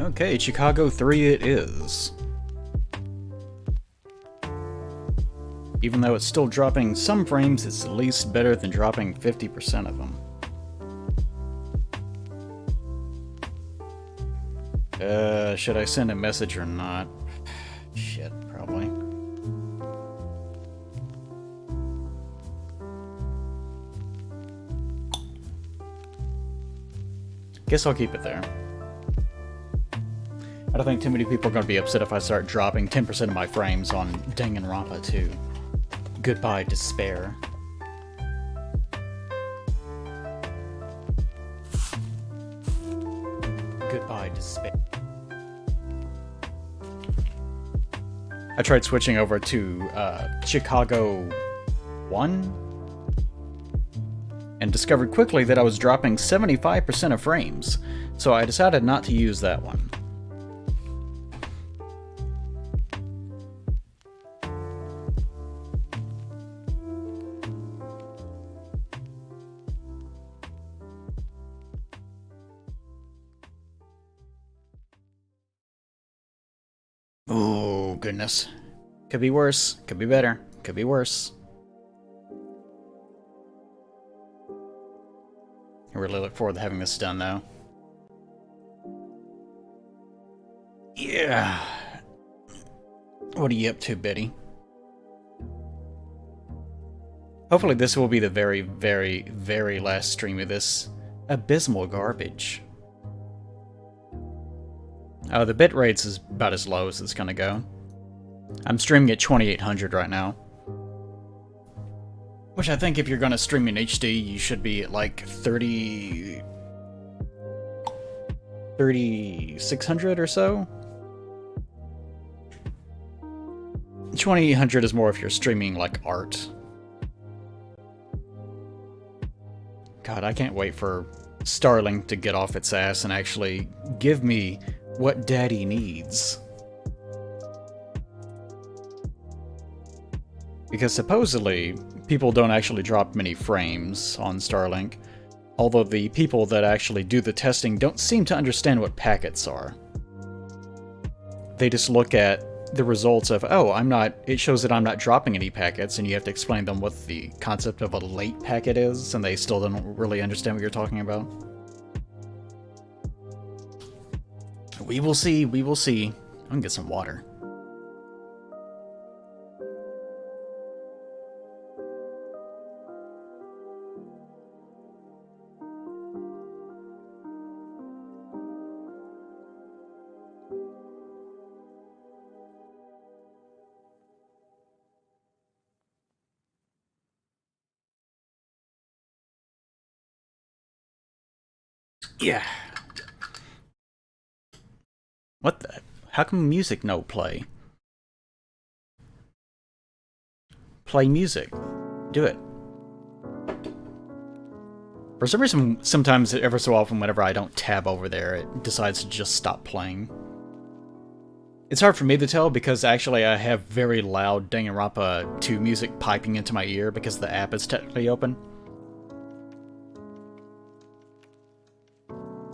Okay, Chicago 3 it is. Even though it's still dropping some frames, it's at least better than dropping 50% of them. Should I send a message or not? Shit, probably. Guess I'll keep it there. I don't think too many people are going to be upset if I start dropping 10% of my frames on Danganronpa 2. Goodbye, despair. Goodbye, despair. I tried switching over to Chicago 1 and discovered quickly that I was dropping 75% of frames, so I decided not to use that one. Oh, goodness. Could be worse, could be better, could be worse. I really look forward to having this done, though. Yeah. What are you up to, Betty? Hopefully this will be the very, very, very last stream of this abysmal garbage. Oh, the bit rates is about as low as it's gonna go. I'm streaming at 2800 right now. Which I think if you're gonna stream in HD, you should be at like 3600 or so. 2800 is more if you're streaming like art. God, I can't wait for Starlink to get off its ass and actually give me what Daddy needs. Because supposedly, people don't actually drop many frames on Starlink, although the people that actually do the testing don't seem to understand what packets are. They just look at the results of, oh, it shows that I'm not dropping any packets, and you have to explain them what the concept of a late packet is, and they still don't really understand what you're talking about. We will see, we will see. I'm gonna get some water. Yeah. What the? How come music no play? Play music. Do it. For some reason, sometimes, ever so often, whenever I don't tab over there, it decides to just stop playing. It's hard for me to tell because actually I have very loud Danganronpa 2 music piping into my ear because the app is technically open.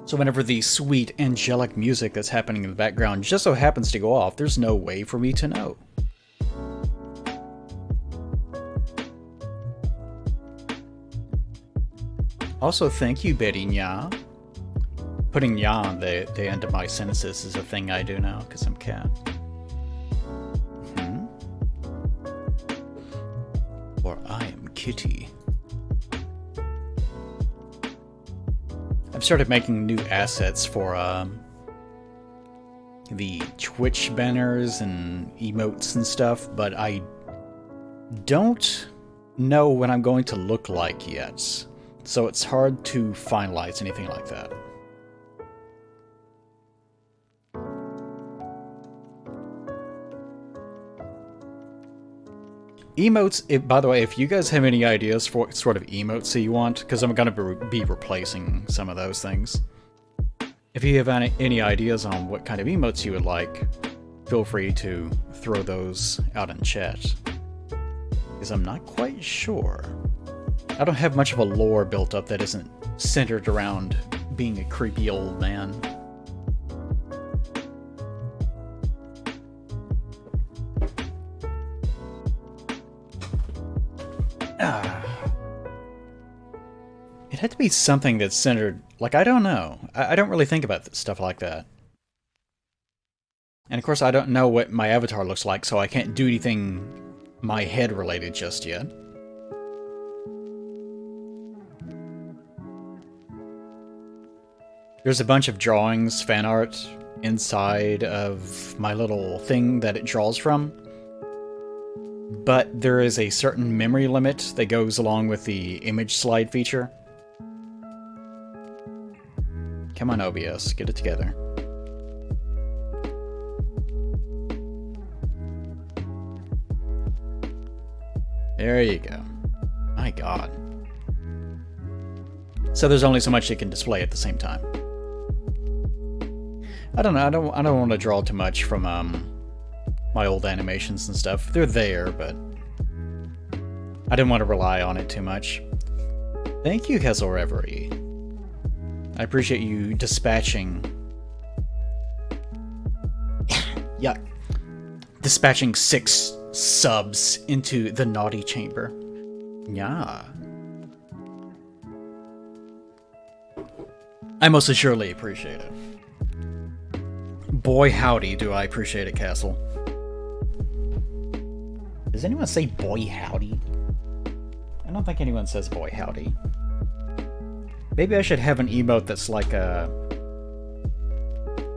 So whenever the sweet, angelic music that's happening in the background just so happens to go off, there's no way for me to know. Also, thank you, Betty Nya. Putting Nya on the end of my sentences is a thing I do now, because I'm cat. Or I am Kitty. I've started making new assets for the Twitch banners and emotes and stuff, but I don't know what I'm going to look like yet, so it's hard to finalize anything like that. Emotes, by the way, if you guys have any ideas for what sort of emotes that you want, because I'm going to be replacing some of those things. If you have any ideas on what kind of emotes you would like, feel free to throw those out in chat. Because I'm not quite sure. I don't have much of a lore built up that isn't centered around being a creepy old man. had to be something that's centered... Like, I don't know. I don't really think about stuff like that. And of course, I don't know what my avatar looks like, so I can't do anything my head related just yet. There's a bunch of drawings, fan art, inside of my little thing that it draws from. But there is a certain memory limit that goes along with the image slide feature. Come on, OBS, get it together. There you go. My god. So there's only so much it can display at the same time. I don't know, I don't want to draw too much from my old animations and stuff. They're there, but I didn't want to rely on it too much. Thank you, Kessel Reverie. I appreciate you dispatching... yeah. Dispatching 6 subs into the naughty chamber. Yeah. I most assuredly appreciate it. Boy howdy do I appreciate it, Castle. Does anyone say boy howdy? I don't think anyone says boy howdy. Maybe I should have an emote that's like a...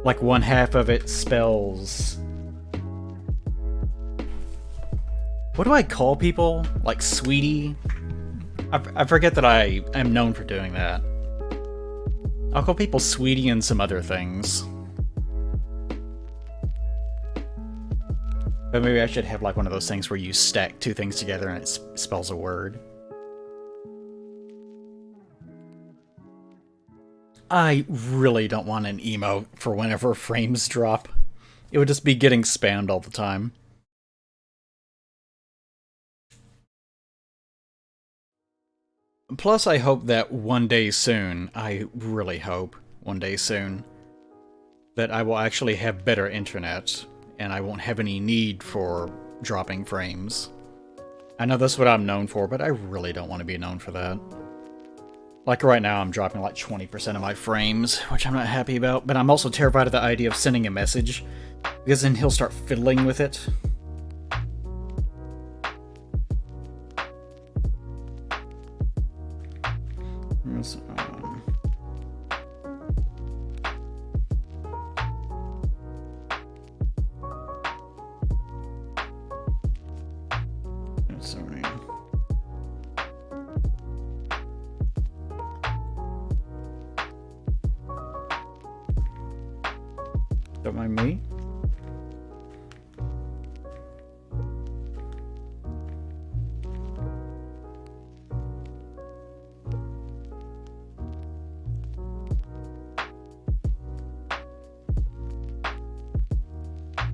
like one half of it spells... What do I call people? Like sweetie? I forget that I am known for doing that. I'll call people sweetie and some other things. But maybe I should have like one of those things where you stack 2 things together and it spells a word. I really don't want an emote for whenever frames drop. It would just be getting spammed all the time. Plus, I hope that one day soon, I really hope one day soon, that I will actually have better internet, and I won't have any need for dropping frames. I know that's what I'm known for, but I really don't want to be known for that. Like right now, I'm dropping like 20% of my frames, which I'm not happy about, but I'm also terrified of the idea of sending a message, because then he'll start fiddling with it. Don't mind me.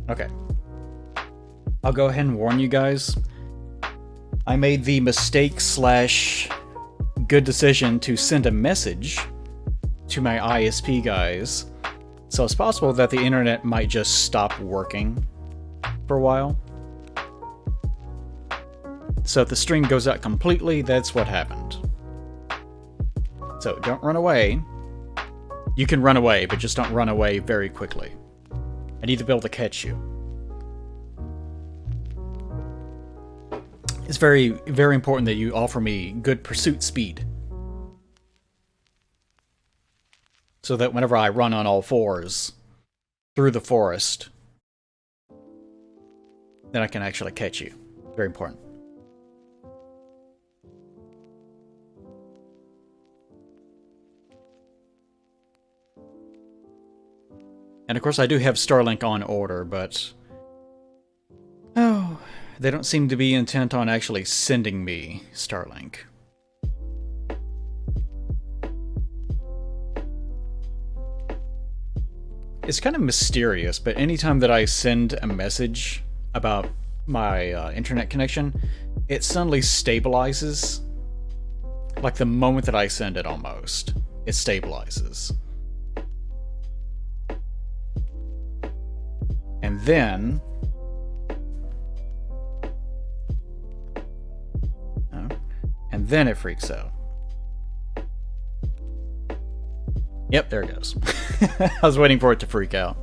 Okay. I'll go ahead and warn you guys. I made the mistake / good decision to send a message to my ISP guys. So it's possible that the internet might just stop working for a while. So if the stream goes out completely, that's what happened. So don't run away. You can run away, but just don't run away very quickly. I need to be able to catch you. It's very, very important that you offer me good pursuit speed. So that whenever I run on all 4s through the forest, then I can actually catch you. Very important. And of course I do have Starlink on order, but... oh, they don't seem to be intent on actually sending me Starlink. It's kind of mysterious, but anytime that I send a message about my internet connection, it suddenly stabilizes. Like the moment that I send it almost, it stabilizes. And then... oh, and then it freaks out. Yep, there it goes. I was waiting for it to freak out.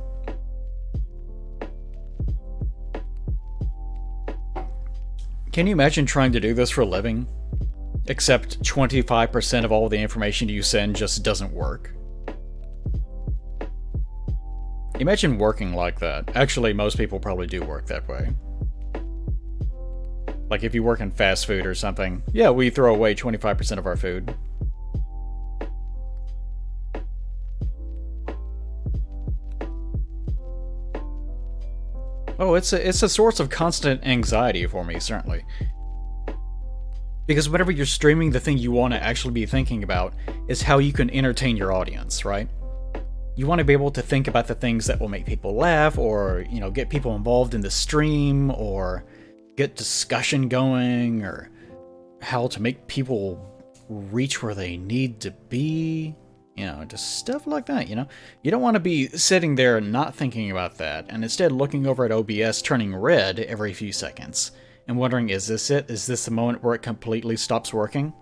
Can you imagine trying to do this for a living? Except 25% of all the information you send just doesn't work. Imagine working like that. Actually, most people probably do work that way. Like if you work in fast food or something, yeah, we throw away 25% of our food. Oh, it's a source of constant anxiety for me, certainly. Because whenever you're streaming, the thing you want to actually be thinking about is how you can entertain your audience, right? You want to be able to think about the things that will make people laugh, or, you know, get people involved in the stream, or get discussion going, or how to make people reach where they need to be. You know, just stuff like that, you know? You don't want to be sitting there not thinking about that, and instead looking over at OBS turning red every few seconds, and wondering, is this it? Is this the moment where it completely stops working?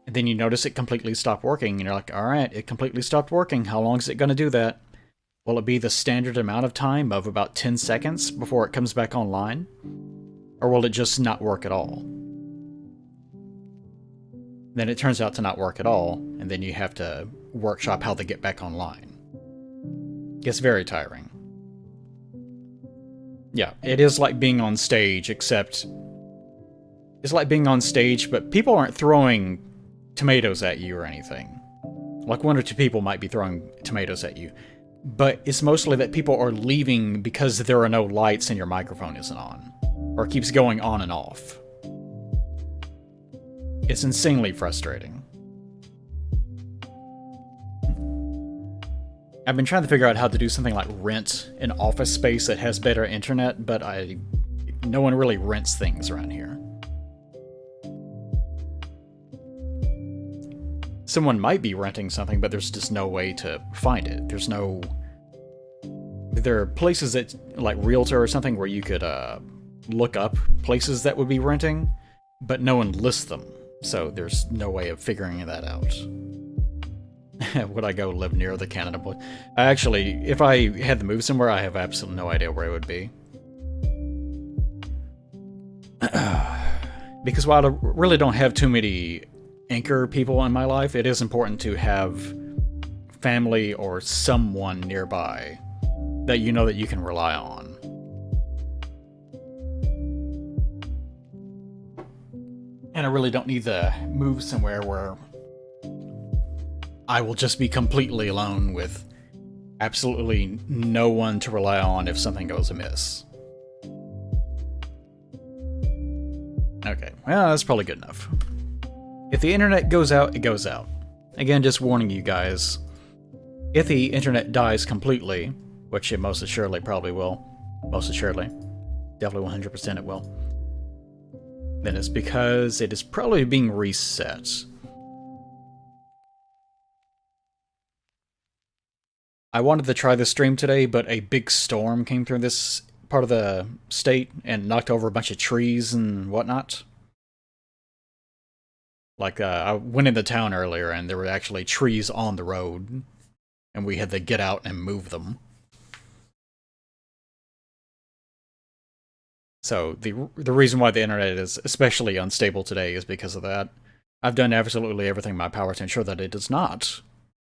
And then you notice it completely stopped working, and you're like, alright, it completely stopped working. How long is it going to do that? Will it be the standard amount of time of about 10 seconds before it comes back online? Or will it just not work at all? Then it turns out to not work at all, and then you have to workshop how to get back online. It's very tiring. Yeah, it is like being on stage, except it's like being on stage, but people aren't throwing tomatoes at you or anything. Like one or two people might be throwing tomatoes at you, but it's mostly that people are leaving because there are no lights and your microphone isn't on, or it keeps going on and off. It's insanely frustrating. I've been trying to figure out how to do something like rent an office space that has better internet, but no one really rents things around here. Someone might be renting something, but there's just no way to find it. There are places that, like Realtor or something, where you could look up places that would be renting, but no one lists them. So there's no way of figuring that out. Would I go live near the Canada Boy? Actually, if I had to move somewhere, I have absolutely no idea where it would be. Because while I really don't have too many anchor people in my life, it is important to have family or someone nearby that you know that you can rely on. And I really don't need to move somewhere where I will just be completely alone with absolutely no one to rely on if something goes amiss. Okay, well, that's probably good enough. If the internet goes out, it goes out. Again, just warning you guys. If the internet dies completely, which it most assuredly probably will, most assuredly, definitely 100% it will, then it's because it is probably being reset. I wanted to try this stream today, but a big storm came through this part of the state and knocked over a bunch of trees and whatnot. Like, I went into town earlier and there were actually trees on the road, and we had to get out and move them. So the reason why the internet is especially unstable today is because of that. I've done absolutely everything in my power to ensure that it is not,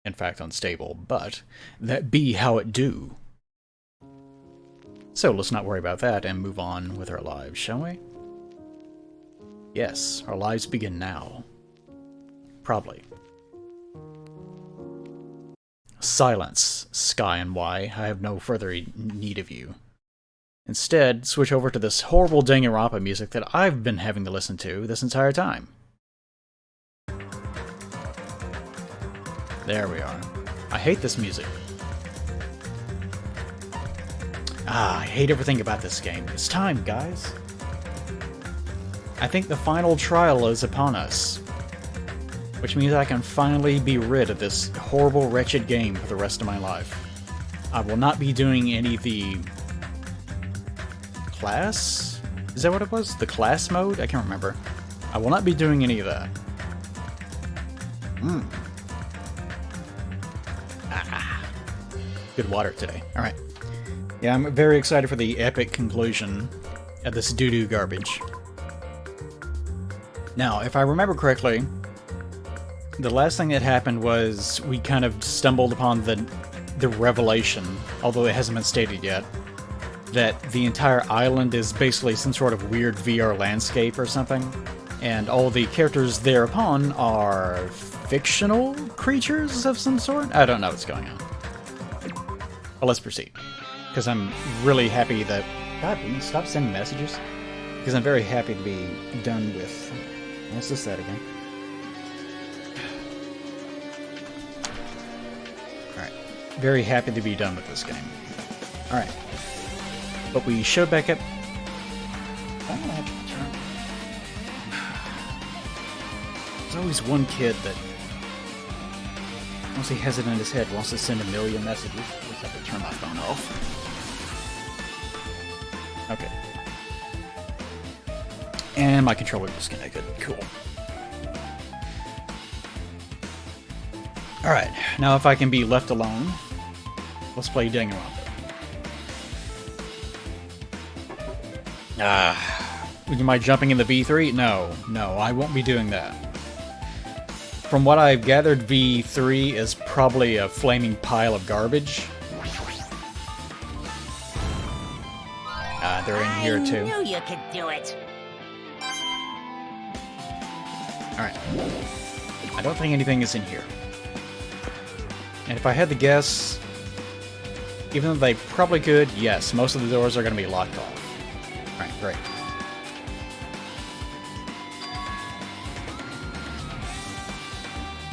in fact, unstable, but that be how it do. So let's not worry about that and move on with our lives, shall we? Yes, our lives begin now. Probably. Silence, Sky and Y. I have no further need of you. Instead, switch over to this horrible Danganronpa music that I've been having to listen to this entire time. There we are. I hate this music. I hate everything about this game. It's time, guys. I think the final trial is upon us, which means I can finally be rid of this horrible, wretched game for the rest of my life. I will not be doing any of the class? Is that what it was? The class mode? I can't remember. I will not be doing any of that. Good water today. Alright. Yeah, I'm very excited for the epic conclusion of this doo-doo garbage. Now, if I remember correctly, the last thing that happened was we kind of stumbled upon the revelation, although it hasn't been stated yet, that the entire island is basically some sort of weird VR landscape or something, and all the characters thereupon are fictional creatures of some sort? I don't know what's going on. But let's proceed. Because I'm really happy that... God, will you stop sending messages? Because I'm very happy to be done with... What's this that again? Alright. Very happy to be done with this game. Alright. But we showed back up... I'm gonna have to turn... There's always one kid that... Once he has it in his head, wants to send a million messages. I just have to turn my phone off. Okay. And my controller disconnected. Cool. Alright, now if I can be left alone, let's play Danganronpa. Am I jumping in the V3? No, I won't be doing that. From what I've gathered, V3 is probably a flaming pile of garbage. They're in here too. I knew you could do it. Alright. I don't think anything is in here. And if I had to guess, even though they probably could, yes, most of the doors are going to be locked off. Alright, great.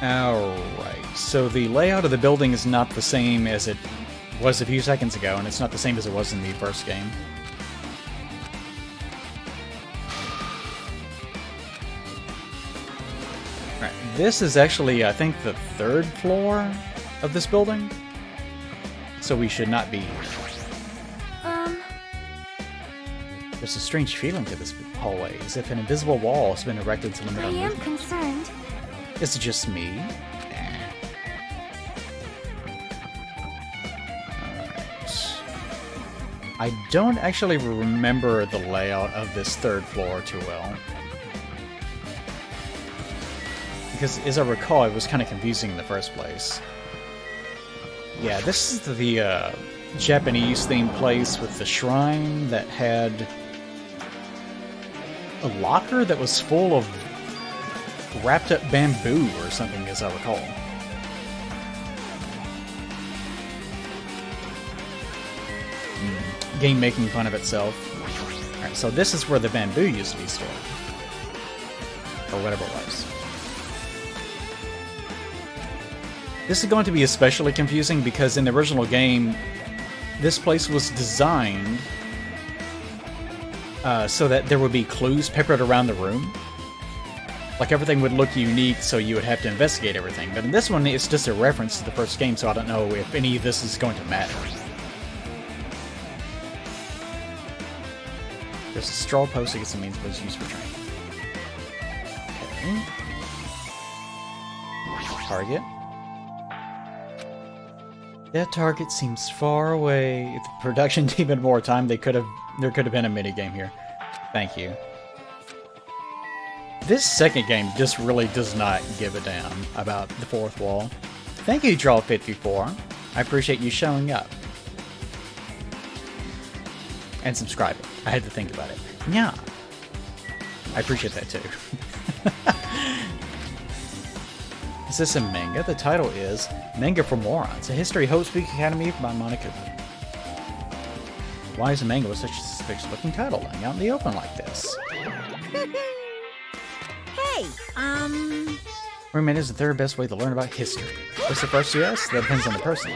Alright, so the layout of the building is not the same as it was a few seconds ago, and it's not the same as it was in the first game. Alright, this is actually, I think, the third floor of this building, so we should not be here. There's a strange feeling to this hallway, as if an invisible wall has been erected to limit our movement. I am concerned. Is it just me? Alright. I don't actually remember the layout of this third floor too well. Because, as I recall, it was kind of confusing in the first place. Yeah, this is the Japanese-themed place with the shrine that had a locker that was full of wrapped up bamboo or something, as I recall. Game making fun of itself. Alright, so this is where the bamboo used to be stored. Or whatever it was. This is going to be especially confusing because in the original game, this place was designed so that there would be clues peppered around the room. Like, everything would look unique, so you would have to investigate everything. But in this one, it's just a reference to the first game, so I don't know if any of this is going to matter. There's a straw post that gets the means was used for training. Okay. Target. That target seems far away. If the production team had more time, there could have been a minigame here. Thank you. This second game just really does not give a damn about the fourth wall. Thank you, Draw54. I appreciate you showing up. And subscribing. I had to think about it. Yeah. I appreciate that too. Is this a manga? The title is Manga for Morons, a History Hope Speak Academy by Monokuma. Why is a manga with such a suspicious looking title lying out in the open like this? Hey, Roommate is the third best way to learn about history. What's the first US? That depends on the person.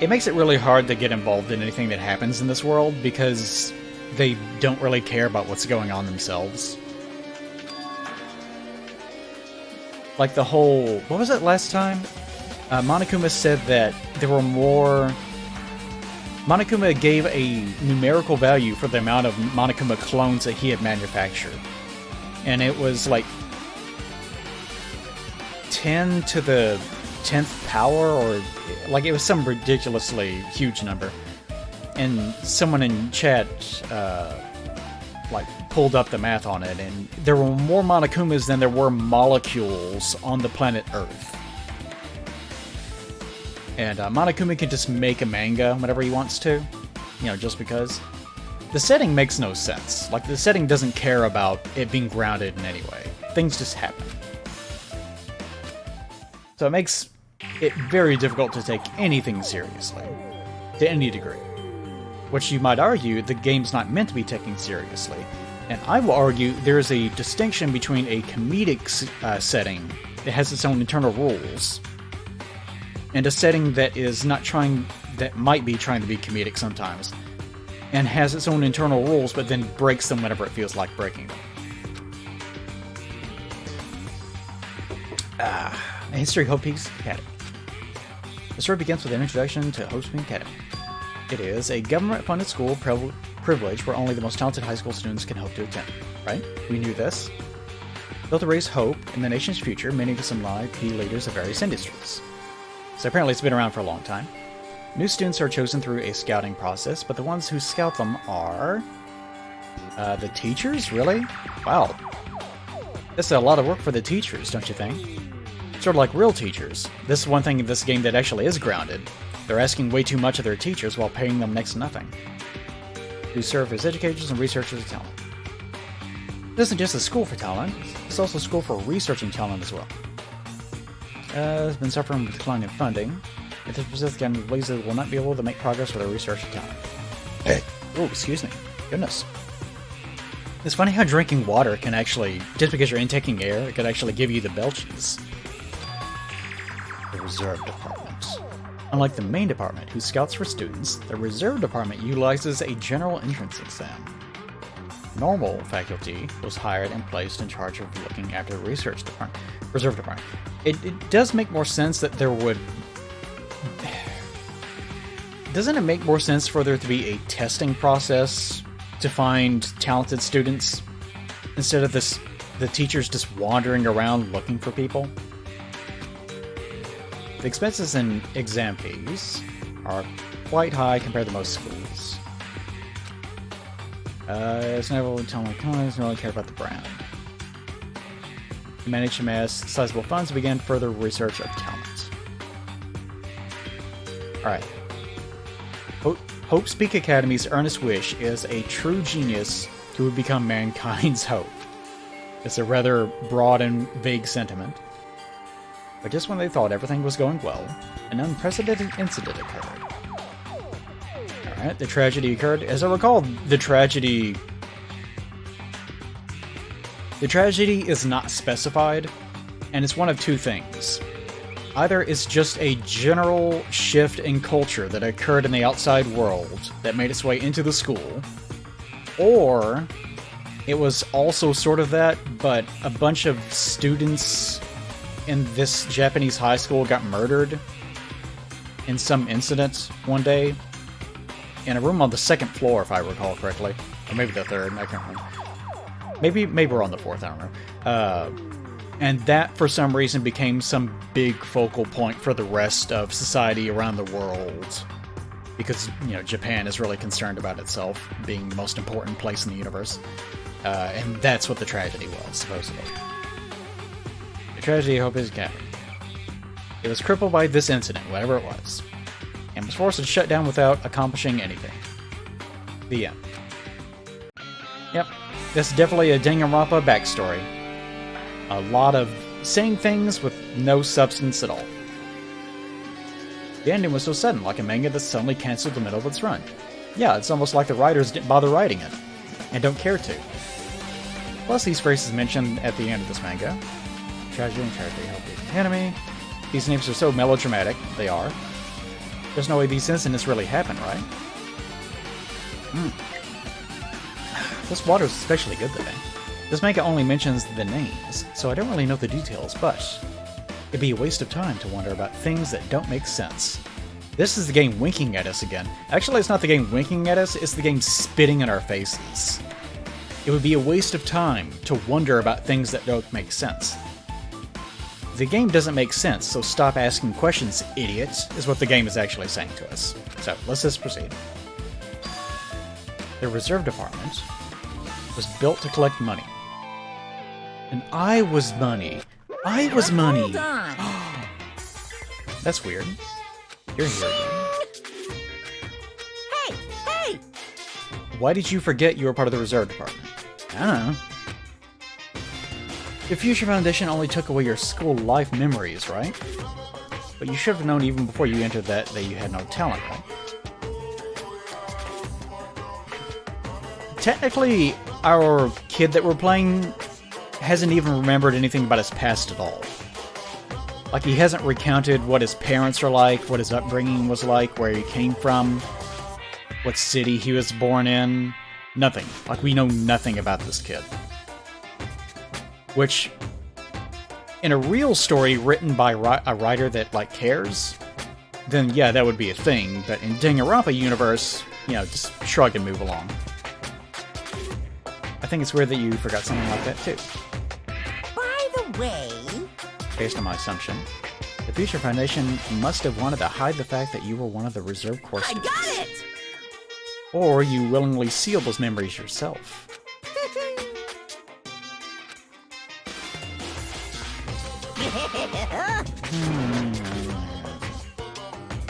It makes it really hard to get involved in anything that happens in this world because they don't really care about what's going on themselves. Like the whole... What was it last time? Monokuma said that there were more... Monokuma gave a numerical value for the amount of Monokuma clones that he had manufactured. And it was like 10 to the 10th power, or like it was some ridiculously huge number. And someone in chat like pulled up the math on it, and there were more Monokumas than there were molecules on the planet Earth. And Monokuma can just make a manga whenever he wants to, you know, just because. The setting makes no sense. Like, the setting doesn't care about it being grounded in any way. Things just happen. So it makes it very difficult to take anything seriously, to any degree. Which you might argue the game's not meant to be taken seriously. And I will argue there is a distinction between a comedic setting that has its own internal rules, and a setting that is not trying, that might be trying to be comedic sometimes, and has its own internal rules, but then breaks them whenever it feels like breaking them. History of Hope Peaks Academy. The story begins with an introduction to Hope Peaks Academy. It is a government-funded school privilege where only the most talented high school students can hope to attend. Right? We knew this. Built to raise hope in the nation's future, many of them lie key leaders of various industries. So apparently it's been around for a long time. New students are chosen through a scouting process, but the ones who scout them are... the teachers? Really? Wow. That's a lot of work for the teachers, don't you think? Sort of like real teachers. This is one thing in this game that actually is grounded. They're asking way too much of their teachers while paying them next to nothing. Who serve as educators and researchers of talent. It isn't just a school for talent, it's also a school for researching talent as well. It's been suffering with decline in funding. If this persists, the academy believes it will not be able to make progress with their research and talent. Hey! Oh, excuse me. Goodness. It's funny how drinking water can actually, just because you're intaking air, it could actually give you the belchies. The Reserve Department. Unlike the main department, who scouts for students, the Reserve Department utilizes a general entrance exam. Normal faculty was hired and placed in charge of looking after the Reserve Department. It does make more sense that there would... Doesn't it make more sense for there to be a testing process to find talented students instead of the teachers just wandering around looking for people? The expenses in exam fees are quite high compared to most schools. It's never telling my companies don't really care about the brand. To manage to amass sizable funds to begin further research of talent. Alright. Hope Peaks Academy's earnest wish is a true genius who would become mankind's hope. It's a rather broad and vague sentiment. But just when they thought everything was going well, an unprecedented incident occurred. Alright, the tragedy occurred. As I recall, the tragedy is not specified, and it's one of two things. Either it's just a general shift in culture that occurred in the outside world that made its way into the school, or it was also sort of that, but a bunch of students in this Japanese high school got murdered in some incident one day in a room on the 2nd floor, if I recall correctly. Or maybe the 3rd, I can't remember. Maybe we're on the 4th, I don't know. And that, for some reason, became some big focal point for the rest of society around the world. Because, you know, Japan is really concerned about itself being the most important place in the universe. And that's what the tragedy was, supposedly. The tragedy of Hope Peaks Academy. It was crippled by this incident, whatever it was, and was forced to shut down without accomplishing anything. The end. Yep, that's definitely a Danganronpa backstory. A lot of saying things with no substance at all. The ending was so sudden, like a manga that suddenly canceled the middle of its run. Yeah, it's almost like the writers didn't bother writing it, and don't care to. Plus, these phrases mentioned at the end of this manga. Tragedy and Tragedy, Hope Peaks Academy. These names are so melodramatic, they are. There's no way these incidents really happen, right? This water is especially good today. This manga only mentions the names, so I don't really know the details, but it'd be a waste of time to wonder about things that don't make sense. This is the game winking at us again. Actually, it's not the game winking at us, it's the game spitting in our faces. It would be a waste of time to wonder about things that don't make sense. The game doesn't make sense, so stop asking questions, idiot, is what the game is actually saying to us. So, let's just proceed. The reserve department was built to collect money. And I was money. I was money! Hold on. That's weird. You're here again. Hey! Hey! Why did you forget you were part of the reserve department? I don't know. The Future Foundation only took away your school life memories, right? But you should have known even before you entered that you had no talent, right? Technically, our kid that we're playing hasn't even remembered anything about his past at all. Like, he hasn't recounted what his parents are like, what his upbringing was like, where he came from, what city he was born in. Nothing. Like, we know nothing about this kid. Which, in a real story written by a writer that, like, cares, then yeah, that would be a thing. But in Danganronpa universe, you know, just shrug and move along. I think it's weird that you forgot something like that, too. By the way... Based on my assumption, the Future Foundation must have wanted to hide the fact that you were one of the reserve corps students. I got it! Or you willingly sealed those memories yourself.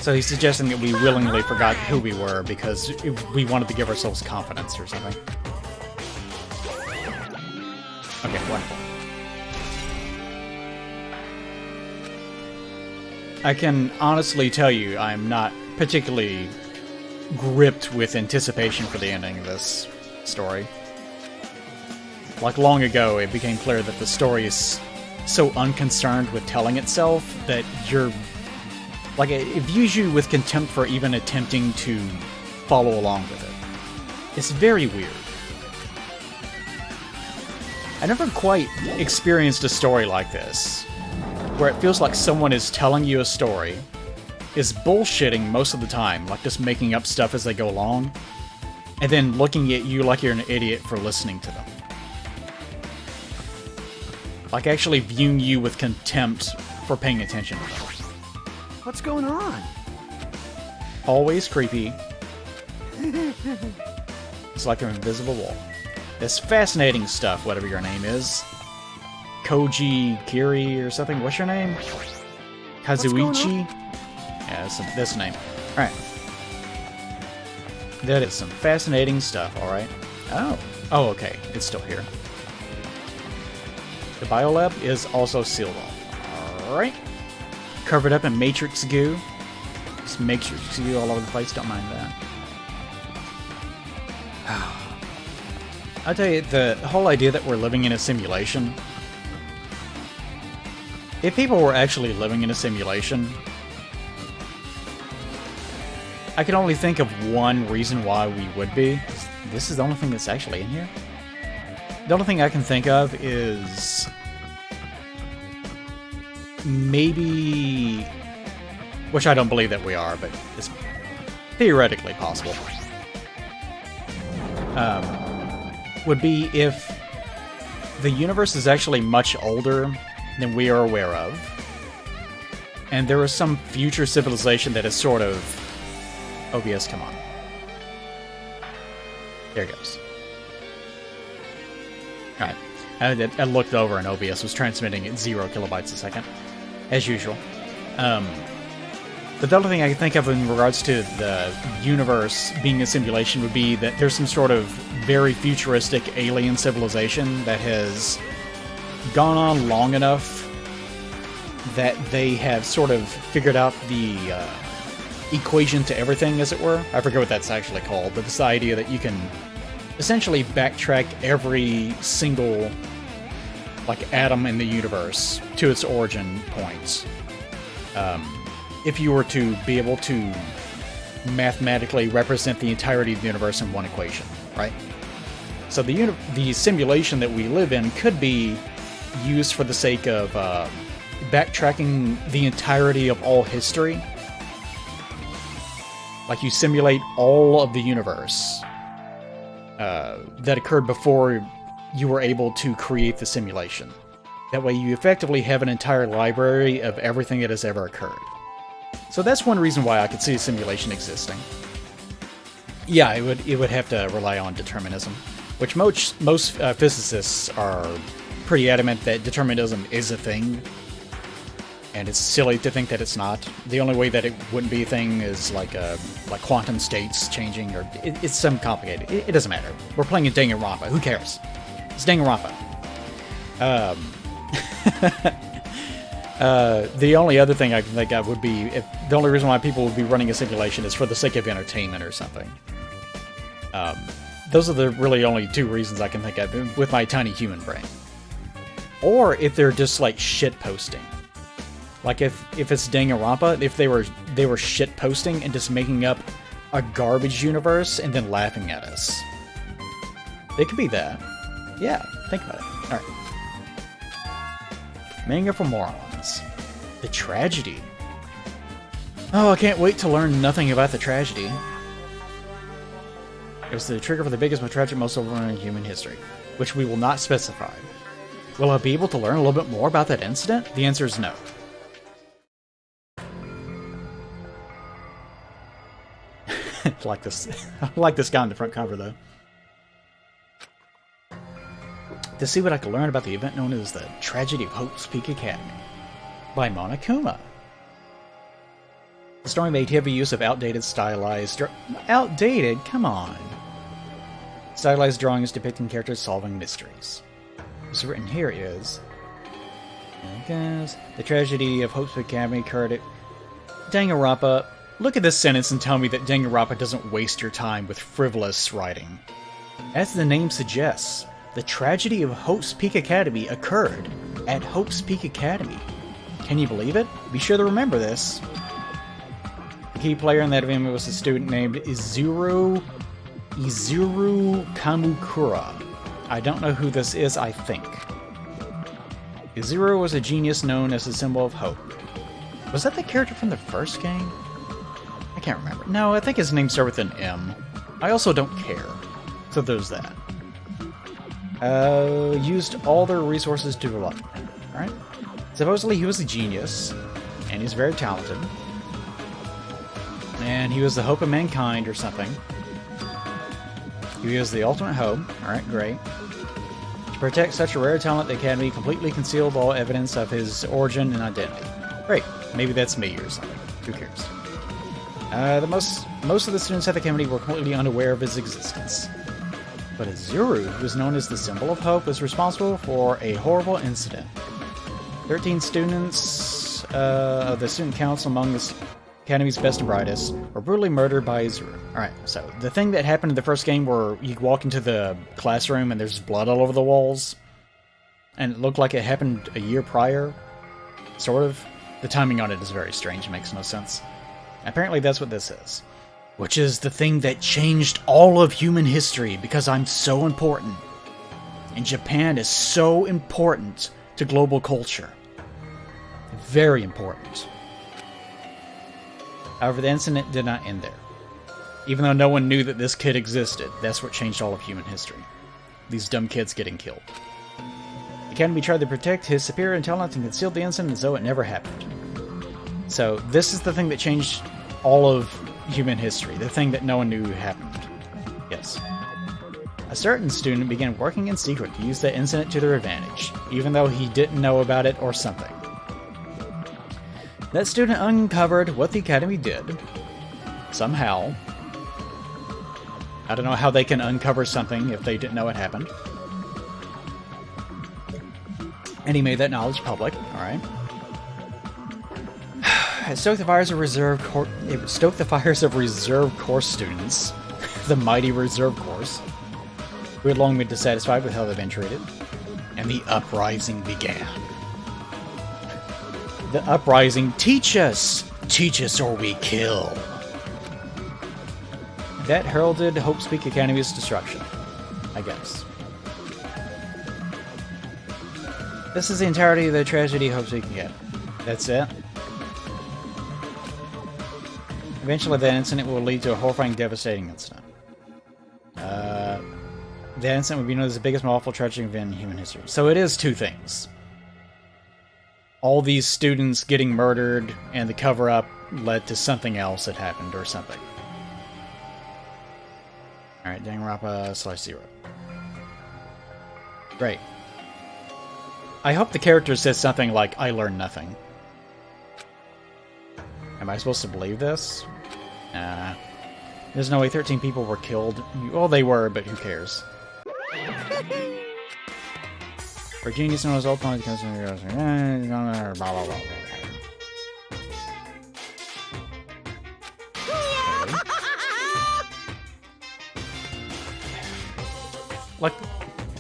So he's suggesting that we willingly forgot who we were because we wanted to give ourselves confidence or something. Okay, wonderful. I can honestly tell you I'm not particularly gripped with anticipation for the ending of this story. Like, long ago, it became clear that the story is so unconcerned with telling itself that you're... Like, it views you with contempt for even attempting to follow along with it. It's very weird. I never quite experienced a story like this, where it feels like someone is telling you a story, is bullshitting most of the time, like just making up stuff as they go along, and then looking at you like you're an idiot for listening to them. Like actually viewing you with contempt for paying attention to them. What's going on? Always creepy. It's like an invisible wall. It's fascinating stuff, whatever your name is. Koji Kiri or something. What's your name? Kazuichi? Yeah, that's the name. Alright. That is some fascinating stuff, alright. Oh. Oh, okay. It's still here. The biolab is also sealed off. Alright. Covered up in matrix goo. Just matrix goo all over the place. Don't mind that. I'll tell you, the whole idea that we're living in a simulation... If people were actually living in a simulation, I can only think of one reason why we would be. This is the only thing that's actually in here. The only thing I can think of is maybe, which I don't believe that we are, but it's theoretically possible, would be if the universe is actually much older than we are aware of, and there is some future civilization that is sort of... OBS, come on. There it goes. Alright. I looked over and OBS was transmitting at 0 kilobytes a second, as usual. But the other thing I can think of in regards to the universe being a simulation would be that there's some sort of very futuristic alien civilization that has gone on long enough that they have sort of figured out the equation to everything, as it were. I forget what that's actually called, but it's the idea that you can essentially backtrack every single like atom in the universe to its origin points. If you were to be able to mathematically represent the entirety of the universe in one equation, right? So the simulation that we live in could be used for the sake of backtracking the entirety of all history. Like you simulate all of the universe that occurred before you were able to create the simulation. That way you effectively have an entire library of everything that has ever occurred. So that's one reason why I could see a simulation existing. Yeah, it would have to rely on determinism, which most physicists are pretty adamant that determinism is a thing, and it's silly to think that it's not. The only way that it wouldn't be a thing is like quantum states changing, or it's some complicated. It doesn't matter. We're playing in Danganronpa. Who cares? It's Danganronpa. The only other thing I can think of would be if the only reason why people would be running a simulation is for the sake of entertainment or something. Those are the really only two reasons I can think of with my tiny human brain. Or if they're just like shit posting. Like if it's Danganronpa, if they were shit posting and just making up a garbage universe and then laughing at us. It could be that. Yeah, think about it. Alright. Manga for morons. The tragedy. Oh, I can't wait to learn nothing about the tragedy. It was the trigger for the biggest, most tragic, most overwhelming in human history, which we will not specify. Will I be able to learn a little bit more about that incident? The answer is no. I like this. I like this guy on the front cover, though. To see what I can learn about the event known as the Tragedy of Hope's Peak Academy by Monokuma. The story made heavy use of outdated stylized... Outdated? Come on. Stylized drawings depicting characters solving mysteries. What's written here is... The Tragedy of Hope's Peak Academy occurred at... Danganronpa. Look at this sentence and tell me that Danganronpa doesn't waste your time with frivolous writing. As the name suggests, the Tragedy of Hope's Peak Academy occurred at Hope's Peak Academy. Can you believe it? Be sure to remember this. The key player in that event was a student named Izuru Kamukura. I don't know who this is, I think. Izuru was a genius known as the symbol of hope. Was that the character from the first game? I can't remember. No, I think his name started with an M. I also don't care. So there's that. Used all their resources to develop him. Alright? Supposedly he was a genius, and he's very talented. And he was the hope of mankind or something. He was the ultimate hope. Alright, great. To protect such a rare talent, the Academy completely concealed all evidence of his origin and identity. Great. Maybe that's me or something. Who cares? Most of the students at the Academy were completely unaware of his existence. But Izuru, who was known as the symbol of hope, was responsible for a horrible incident. 13 students of the student council among the Academy's best and brightest were brutally murdered by Izuru. Alright, so the thing that happened in the first game where you walk into the classroom and there's blood all over the walls, and it looked like it happened a year prior, sort of. The timing on it is very strange, it makes no sense. Apparently that's what this is. Which is the thing that changed all of human history because I'm so important. And Japan is so important to global culture. Very important. However, the incident did not end there. Even though no one knew that this kid existed, that's what changed all of human history. These dumb kids getting killed. The Academy tried to protect his superior talent and concealed the incident as though it never happened. So, this is the thing that changed all of human history, the thing that no one knew happened. Yes. A certain student began working in secret to use that incident to their advantage, even though he didn't know about it or something. That student uncovered what the Academy did. Somehow. I don't know how they can uncover something if they didn't know it happened. And he made that knowledge public, alright. It stoked the fires of reserve course students, the mighty reserve course, who had long been dissatisfied with how they'd been treated, and the uprising began. The uprising, teach us or we kill. That heralded Hope's Peak Academy's destruction, I guess. This is the entirety of the tragedy Hope's Peak Academy. That's it. Eventually, that incident will lead to a horrifying, devastating incident. That incident would be known as the biggest, most awful, tragic event in human history. So it is two things. all these students getting murdered, and the cover-up led to something else that happened, or something. Alright, Danganronpa /0. Great. I hope the character says something like, I learned nothing. Am I supposed to believe this? Nah. There's no way 13 people were killed. Well, they were, but who cares? For genius knows ultimately because blah blah blah blah. Like,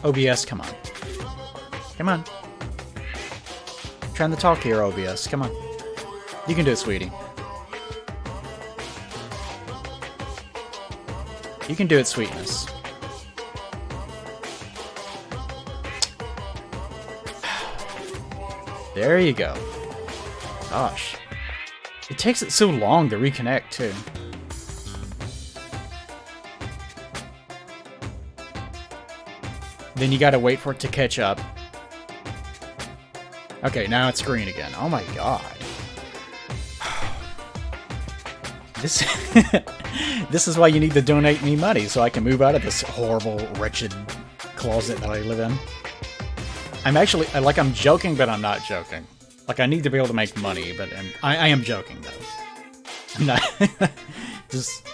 OBS, come on. Come on. I'm trying to talk here, OBS. Come on. You can do it, sweetie. You can do it, sweetness. There you go. Gosh. It takes it so long to reconnect, too. Then you gotta wait for it to catch up. Okay, now it's green again. Oh my god. This this is why you need to donate me money, so I can move out of this horrible, wretched closet that I live in. I'm actually, like, I'm joking, but I'm not joking. Like, I need to be able to make money, but I am joking, though. I'm not... just...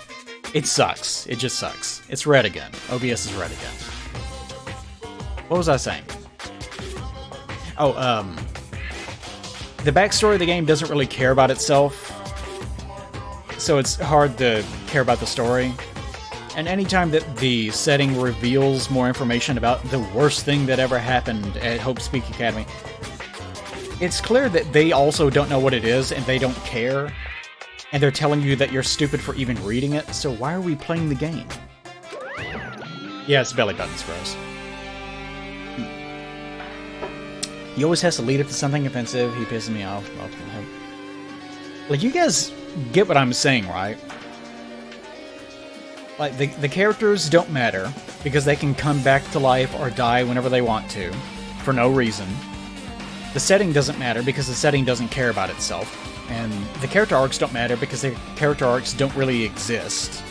It sucks. It just sucks. It's red again. OBS is red again. What was I saying? Oh, the backstory of the game doesn't really care about itself, so it's hard to care about the story. And anytime that the setting reveals more information about the worst thing that ever happened at Hope Speak Academy, it's clear that they also don't know what it is and they don't care. And they're telling you that you're stupid for even reading it, so why are we playing the game? Yeah, it's belly buttons, gross. He always has to lead up to something offensive. He pisses me off. Like, you guys get what I'm saying, right? Like, the characters don't matter, because they can come back to life or die whenever they want to, for no reason. The setting doesn't matter, because the setting doesn't care about itself. And the character arcs don't matter, because the character arcs don't really exist.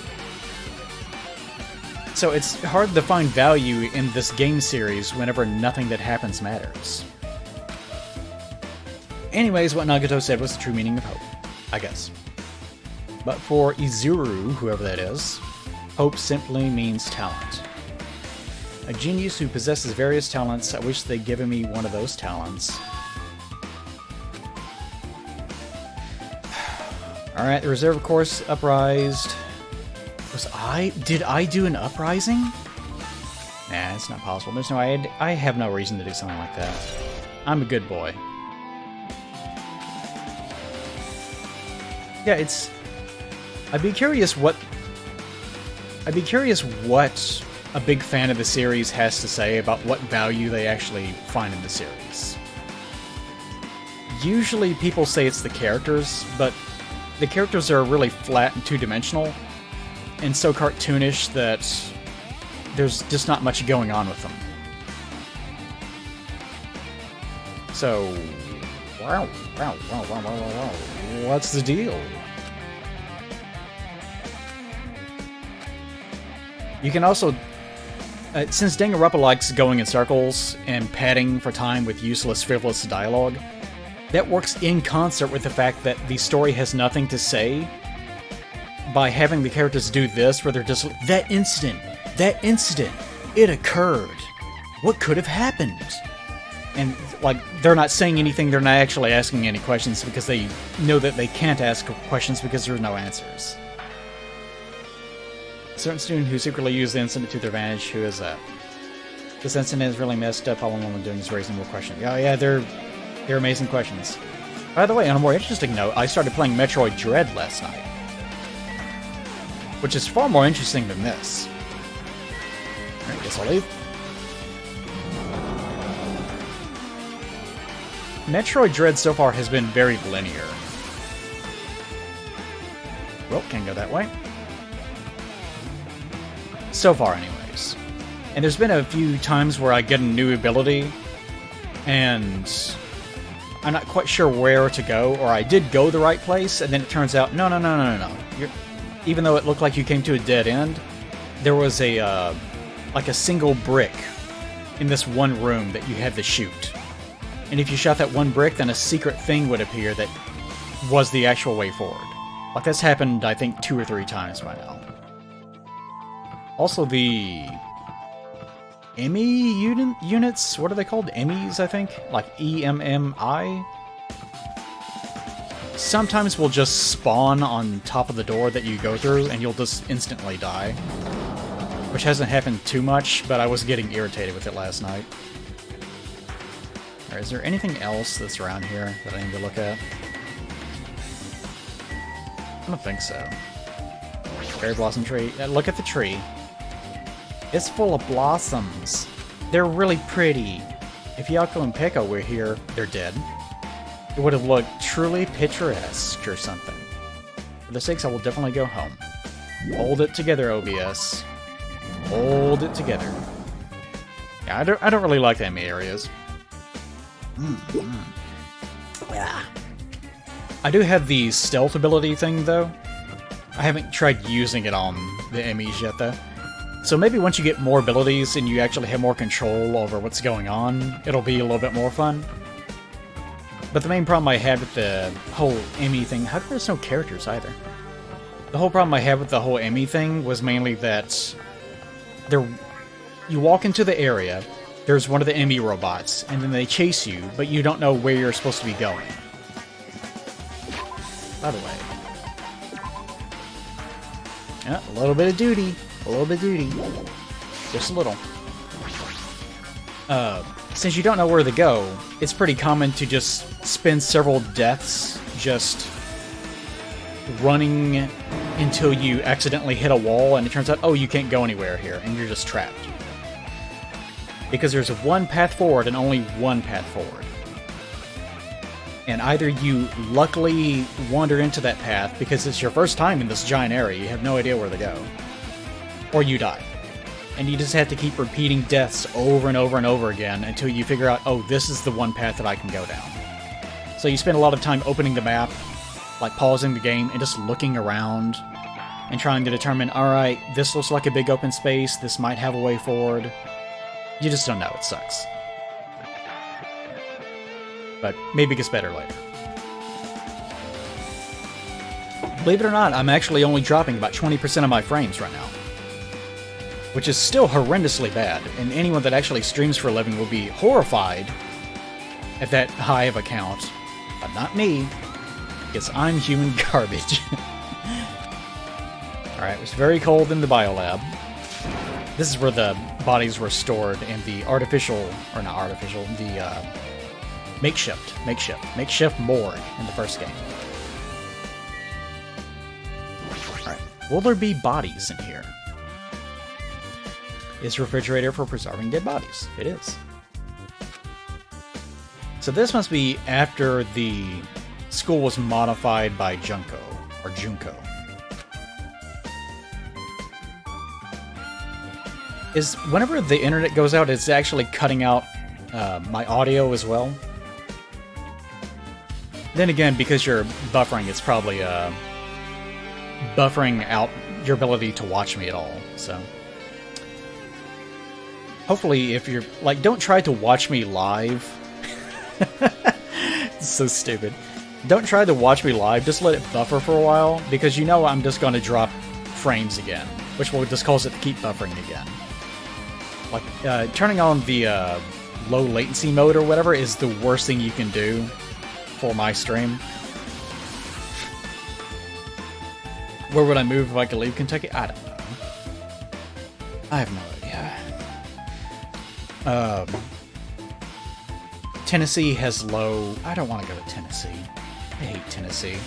So it's hard to find value in this game series whenever nothing that happens matters. Anyways, what Nagato said was the true meaning of hope, I guess. But for Izuru, whoever that is, hope simply means talent. A genius who possesses various talents. I wish they'd given me one of those talents. Alright, the reserve course uprised. Did I do an uprising? Nah, it's not possible. There's no I have no reason to do something like that. I'm a good boy. Yeah, I'd be curious what a big fan of the series has to say about what value they actually find in the series. Usually people say it's the characters, but the characters are really flat and two-dimensional, and so cartoonish that there's just not much going on with them. So, what's the deal? You can also, since Danganronpa likes going in circles and padding for time with useless, frivolous dialogue, that works in concert with the fact that the story has nothing to say. By having the characters do this, where they're just, that incident, it occurred. What could have happened? And, like, they're not saying anything, they're not actually asking any questions because they know that they can't ask questions because there's no answers. A certain student who secretly used the incident to their advantage, who is that? This incident is really messed up, all I'm doing is raising more questions. Oh yeah, they're amazing questions. By the way, on a more interesting note, I started playing Metroid Dread last night. Which is far more interesting than this. Alright, guess I'll leave. Metroid Dread so far has been very linear. Well, can't go that way. So far, anyways. And there's been a few times where I get a new ability, and I'm not quite sure where to go, or I did go the right place, and then it turns out, no. Even though it looked like you came to a dead end, there was a, like a single brick in this one room that you had to shoot. And if you shot that one brick, then a secret thing would appear that was the actual way forward. Like, that's happened, I think, 2 or 3 times by now. Also, the EMI units, what are they called? EMIs, I think? Like EMMI? Sometimes will just spawn on top of the door that you go through, and you'll just instantly die. Which hasn't happened too much, but I was getting irritated with it last night. Alright, is there anything else that's around here that I need to look at? I don't think so. Berry blossom tree. Look at the tree. It's full of blossoms. They're really pretty. If Yako and Peko were here, they're dead. It would have looked truly picturesque or something. For the sakes, I will definitely go home. Hold it together, OBS. Hold it together. Yeah, I don't really like the enemy areas. Yeah. I do have the stealth ability thing, though. I haven't tried using it on the enemies yet, though. So maybe once you get more abilities and you actually have more control over what's going on, it'll be a little bit more fun. But the main problem I had with the whole Emmy thing... How come there's no characters, either? The whole problem I had with the whole Emmy thing was mainly that... You walk into the area, there's one of the Emmy robots, and then they chase you, but you don't know where you're supposed to be going. By the way... Yeah, a little bit of duty. A little bit of duty. Just a little. Since you don't know where to go, it's pretty common to just spend several deaths just running until you accidentally hit a wall, and it turns out, oh, you can't go anywhere here, and you're just trapped. Because there's one path forward and only one path forward. And either you luckily wander into that path because it's your first time in this giant area, you have no idea where to go, or you die. And you just have to keep repeating deaths over and over and over again until you figure out, oh, this is the one path that I can go down. So you spend a lot of time opening the map, like pausing the game, and just looking around and trying to determine, alright, this looks like a big open space, this might have a way forward. You just don't know, it sucks. But maybe it gets better later. Believe it or not, I'm actually only dropping about 20% of my frames right now. Which is still horrendously bad, and anyone that actually streams for a living will be horrified at that high of a count. But not me, because I'm human garbage. Alright, it was very cold in the biolab. This is where the bodies were stored in the makeshift morgue in the first game. Alright, will there be bodies in here? Is refrigerator for preserving dead bodies? It is. So this must be after the school was modified by Junko. Is whenever the internet goes out, it's actually cutting out my audio as well. Then again, because you're buffering, it's probably buffering out your ability to watch me at all, so... Hopefully, if you're... Like, don't try to watch me live. It's so stupid. Don't try to watch me live, just let it buffer for a while, because you know I'm just going to drop frames again, which will just cause it to keep buffering again. Like, turning on the low latency mode or whatever is the worst thing you can do for my stream. Where would I move if I could leave Kentucky? I don't know. I have no idea. Tennessee has low... I don't want to go to Tennessee. I hate Tennessee.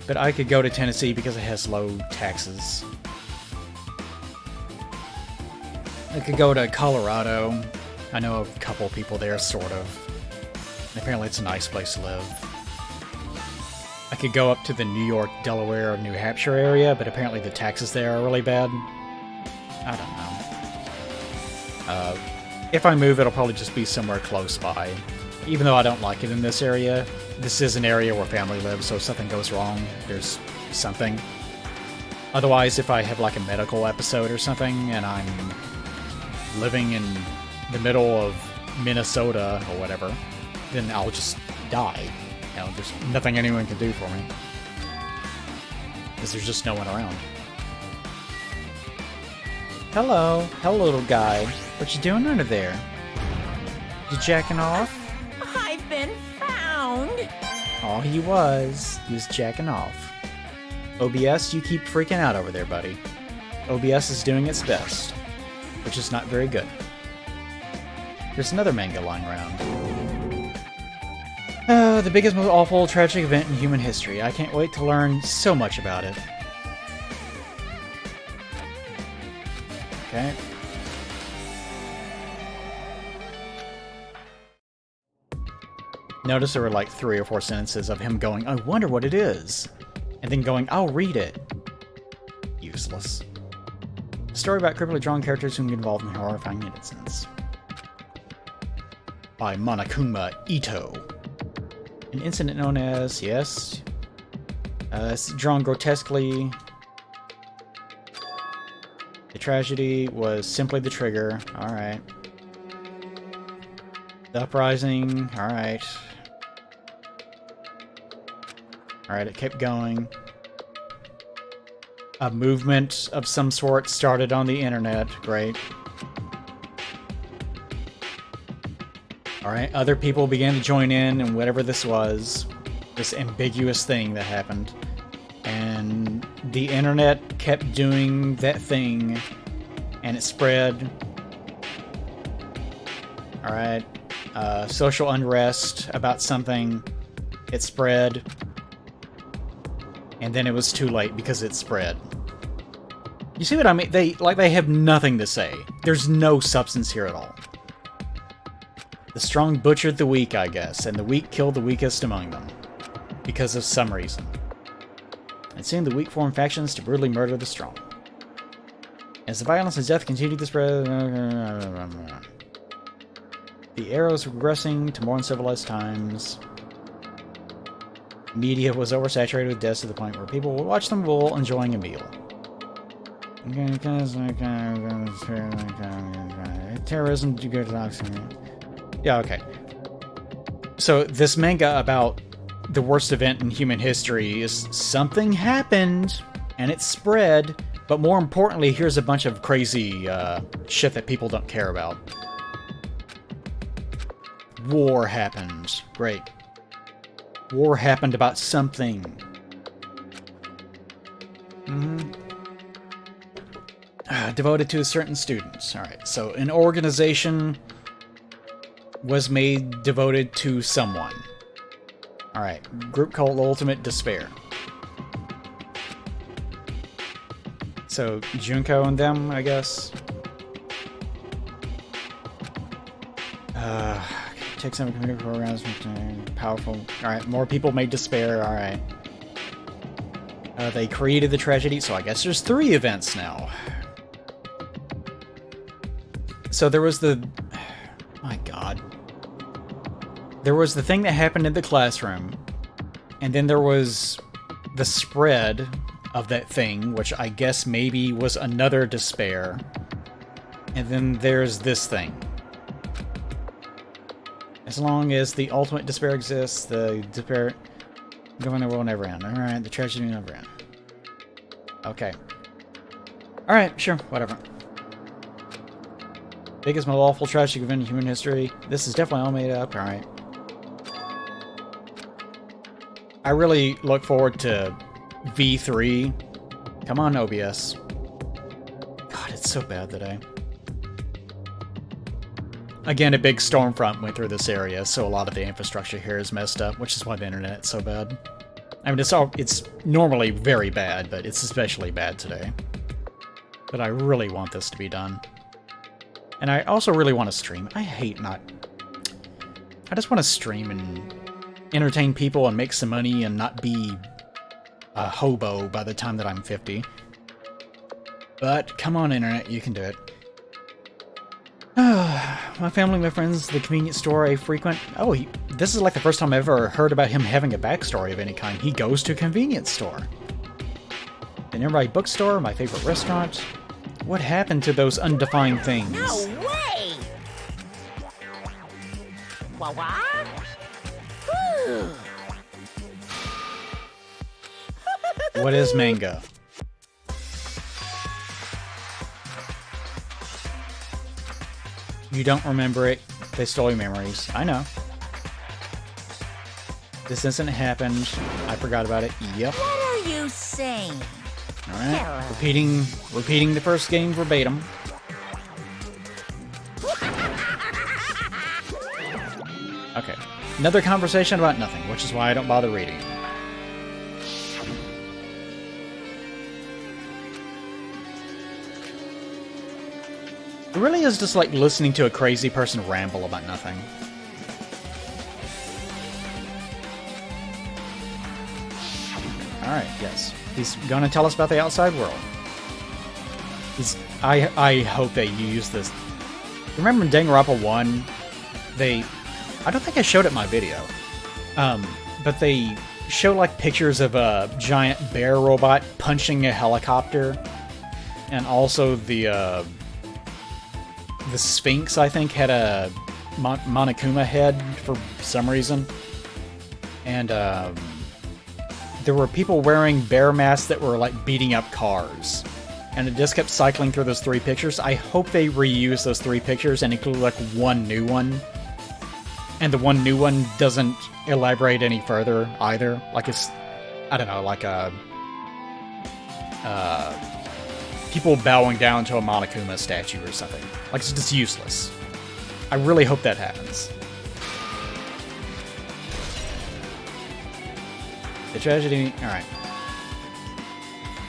But I could go to Tennessee because it has low taxes. I could go to Colorado. I know a couple people there, sort of. And apparently it's a nice place to live. I could go up to the New York, Delaware, or New Hampshire area, but apparently the taxes there are really bad. I don't know. If I move, it'll probably just be somewhere close by. Even though I don't like it in this area, this is an area where family lives, so if something goes wrong, there's something. Otherwise, if I have like a medical episode or something, and I'm living in the middle of Minnesota or whatever, then I'll just die. You know, there's nothing anyone can do for me. Because there's just no one around. Hello. Hello, little guy. What you doing under there? You jacking off? I've been found. Oh, he was. He was jacking off. OBS, you keep freaking out over there, buddy. OBS is doing its best, which is not very good. There's another manga lying around. Oh, the biggest, most awful, tragic event in human history. I can't wait to learn so much about it. Okay. Notice there were like 3 or 4 sentences of him going, I wonder what it is. And then going, I'll read it. Useless. A story about cripply drawn characters who get involved in horrifying incidents. By Monokuma Ito. An incident known as, yes, it's drawn grotesquely. The tragedy was simply the trigger. Alright. The uprising. Alright. Alright, it kept going. A movement of some sort started on the internet. Great. Alright, other people began to join in whatever this was. This ambiguous thing that happened. And the internet kept doing that thing. And it spread. Alright. Social unrest about something. It spread. And then it was too late because it spread. You see what I mean? They have nothing to say. There's no substance here at all. The strong butchered the weak, I guess, and the weak killed the weakest among them. Because of some reason. And soon the weak formed factions to brutally murder the strong. As the violence and death continued to spread... The arrows were regressing to more uncivilized times. Media was oversaturated with deaths to the point where people would watch them while enjoying a meal. Terrorism, yeah, okay. So this manga about the worst event in human history is something happened and it spread, but more importantly, here's a bunch of crazy shit that people don't care about. War happened. Great. War happened about something. Devoted to certain students. Alright, so an organization was made devoted to someone. Alright, group called Ultimate Despair. So, Junko and them, I guess. Take some computer programs, powerful. Alright, more people made despair, alright. They created the tragedy, so I guess there's 3 events now. So there was the... My god. There was the thing that happened in the classroom, and then there was the spread of that thing, which I guess maybe was another despair. And then there's this thing. As long as the ultimate despair exists, the despair government will never end. Alright, the tragedy will never end. Okay. Alright, sure, whatever. Biggest, most awful, tragic event in human history. This is definitely all made up. Alright. I really look forward to V3. Come on, OBS. God, it's so bad today. Again, a big storm front went through this area, so a lot of the infrastructure here is messed up, which is why the internet's so bad. I mean, it's normally very bad, but it's especially bad today. But I really want this to be done. And I also really want to stream. I just want to stream and entertain people and make some money and not be a hobo by the time that I'm 50. But come on, internet, you can do it. My family, my friends, the convenience store I frequent. Oh, this is like the first time I've ever heard about him having a backstory of any kind. He goes to a convenience store. The nearby bookstore, my favorite restaurant. What happened to those undefined things? No way! What? What is manga? You don't remember it. They stole your memories. I know. This incident happened. I forgot about it. Yep. What are you saying? Alright. Hello. Repeating the first game verbatim. Okay. Another conversation about nothing, which is why I don't bother reading. It really is just like listening to a crazy person ramble about nothing. Alright, yes. He's gonna tell us about the outside world. I hope they use this. Remember in Danganronpa 1, I don't think I showed it in my video, but they show like pictures of a giant bear robot punching a helicopter, and also the Sphinx, I think, had a Monokuma head for some reason. And there were people wearing bear masks that were like beating up cars. And it just kept cycling through those three pictures. I hope they reuse those three pictures and include like one new one. And the one new one doesn't elaborate any further either. Like it's, I don't know, like a people bowing down to a Monokuma statue or something. Like, it's just useless. I really hope that happens. The tragedy... Alright.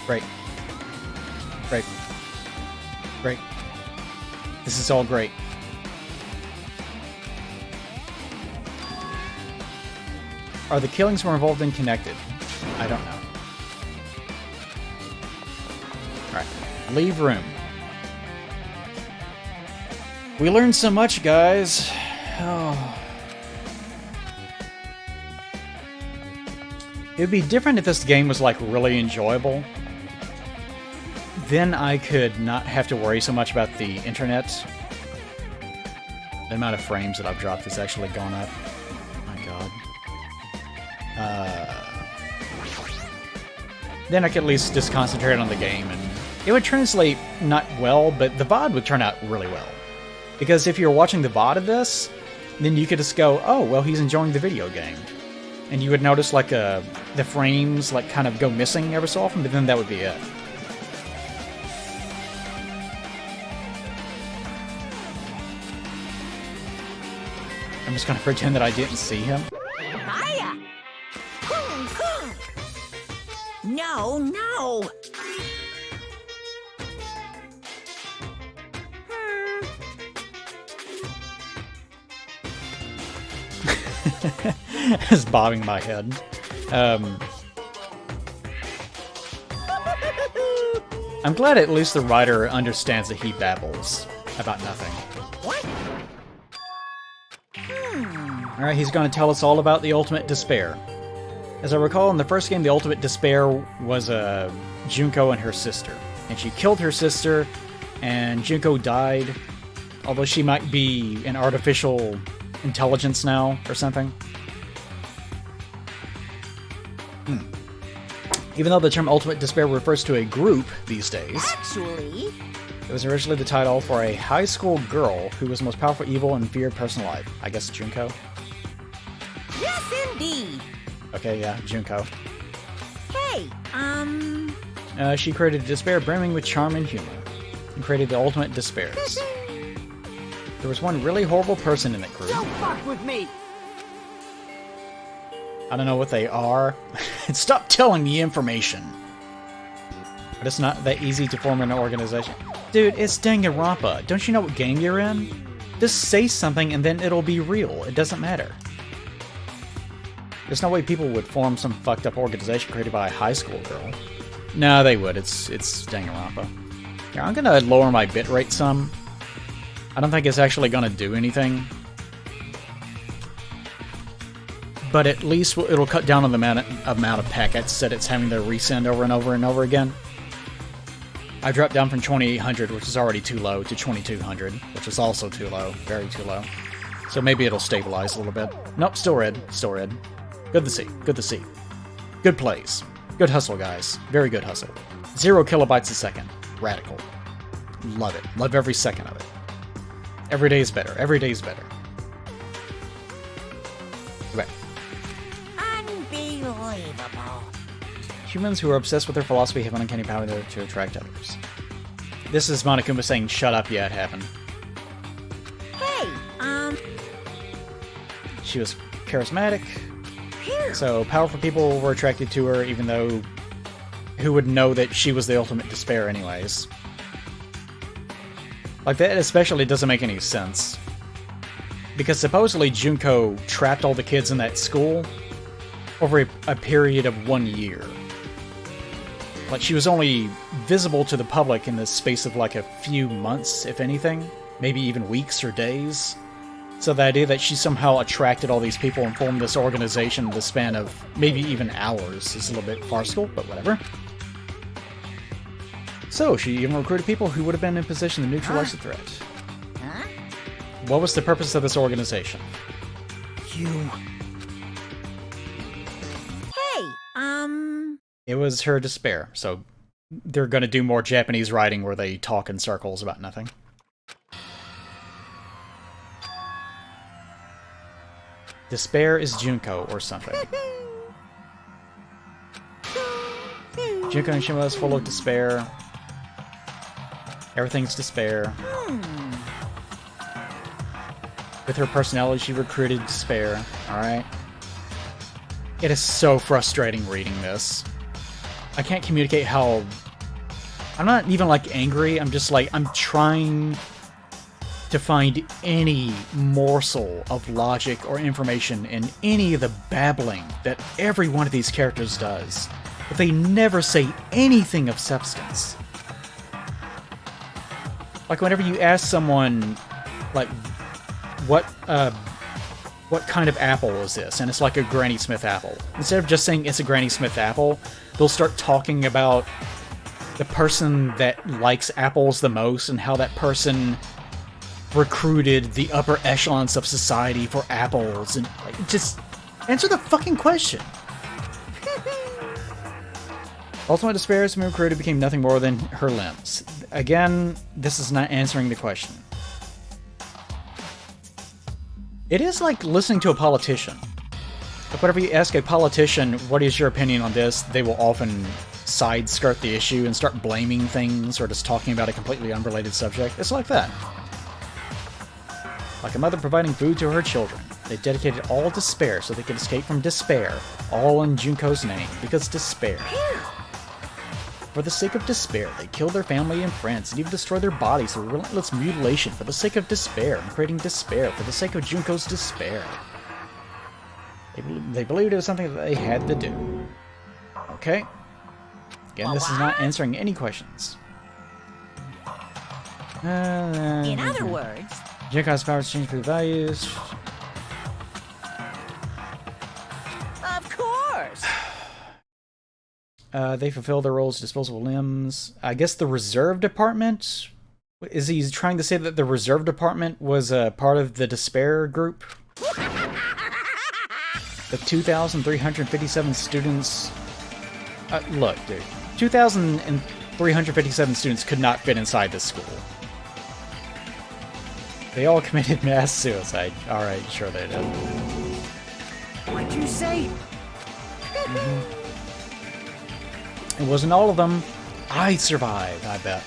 Great. Great. Great. This is all great. Are the killings we're involved in connected? I don't know. Alright. Leave room. We learned so much, guys. Oh. It would be different if this game was, like, really enjoyable. Then I could not have to worry so much about the internet. The amount of frames that I've dropped has actually gone up. Oh my god. Then I could at least just concentrate on the game, and it would translate not well, but the VOD would turn out really well. Because if you're watching the VOD of this, then you could just go, oh, well, he's enjoying the video game. And you would notice, like, the frames, like, kind of go missing every so often, but then that would be it. I'm just gonna pretend that I didn't see him. Hiya! No, no! Just bobbing my head. I'm glad at least the writer understands that he babbles about nothing. What? Alright, he's going to tell us all about the Ultimate Despair. As I recall, in the first game, the Ultimate Despair was Junko and her sister. And she killed her sister, and Junko died. Although she might be an artificial intelligence now, or something. Even though the term Ultimate Despair refers to a group these days, Actually, it was originally the title for a high school girl who was the most powerful evil and feared person alive. I guess Junko? yes, indeed. Okay, yeah, Junko. Hey, She created a despair brimming with charm and humor, and created the Ultimate Despairs. There was one really horrible person in that group. Don't fuck with me! I don't know what they are. Stop telling me information. But it's not that easy to form an organization. Dude, it's Danganronpa. Don't you know what game you're in? Just say something and then it'll be real. It doesn't matter. There's no way people would form some fucked up organization created by a high school girl. No, they would. It's Danganronpa. Here, I'm gonna lower my bitrate some. I don't think it's actually going to do anything. But at least it'll cut down on the amount of packets that it's having to resend over and over and over again. I dropped down from 2800, which is already too low, to 2200, which is also too low, very too low. So maybe it'll stabilize a little bit. Nope, still red, still red. Good to see, good to see. Good plays. Good hustle, guys. Very good hustle. 0 kilobytes a second. Radical. Love it. Love every second of it. Every day is better. Every day is better. Okay. Unbelievable. Humans who are obsessed with their philosophy have an uncanny power to attract others. This is Monokuma saying, shut up, yeah, it happened. Hey, She was charismatic, here. so powerful people were attracted to her, even though who would know that she was the ultimate despair anyways. Like, that especially doesn't make any sense. Because supposedly Junko trapped all the kids in that school over a period of 1 year. Like, she was only visible to the public in the space of like a few months, if anything. Maybe even weeks or days. So the idea that she somehow attracted all these people and formed this organization in the span of maybe even hours is a little bit farcical, but whatever. So, she even recruited people who would have been in position to neutralize the threat. Huh? What was the purpose of this organization? You... Hey, It was her despair, so they're gonna do more Japanese writing where they talk in circles about nothing. Despair is Junko or something. Junko and Shima is full of despair. Everything's despair. With her personality, she recruited despair. Alright. It is so frustrating reading this. I can't communicate how... I'm not even, like, angry. I'm just, like, I'm trying to find any morsel of logic or information in any of the babbling that every one of these characters does. But they never say anything of substance. Like, whenever you ask someone, like, what kind of apple is this? And it's like a Granny Smith apple. Instead of just saying it's a Granny Smith apple, they'll start talking about the person that likes apples the most and how that person recruited the upper echelons of society for apples. And, like, just answer the fucking question. Ultimate despair as recruited became nothing more than her limbs. Again, this is not answering the question. It is like listening to a politician. Like, whenever you ask a politician, what is your opinion on this, they will often side-skirt the issue and start blaming things or just talking about a completely unrelated subject. It's like that. Like a mother providing food to her children. They dedicated all to despair so they could escape from despair, all in Junko's name, because despair. For the sake of despair, they killed their family and friends, and even destroyed their bodies through relentless mutilation for the sake of despair, and creating despair for the sake of Junko's despair. They believed it was something that they had to do. Okay. Again, this is not answering any questions. in other words... Junko's powers change for the values. Of course! They fulfill their roles as disposable limbs. I guess the reserve department? Is he trying to say that the reserve department was a part of the despair group? The 2,357 students... look, dude. 2,357 students could not fit inside this school. They all committed mass suicide. Alright, sure they did. What'd you say? It wasn't all of them. I survived, I bet.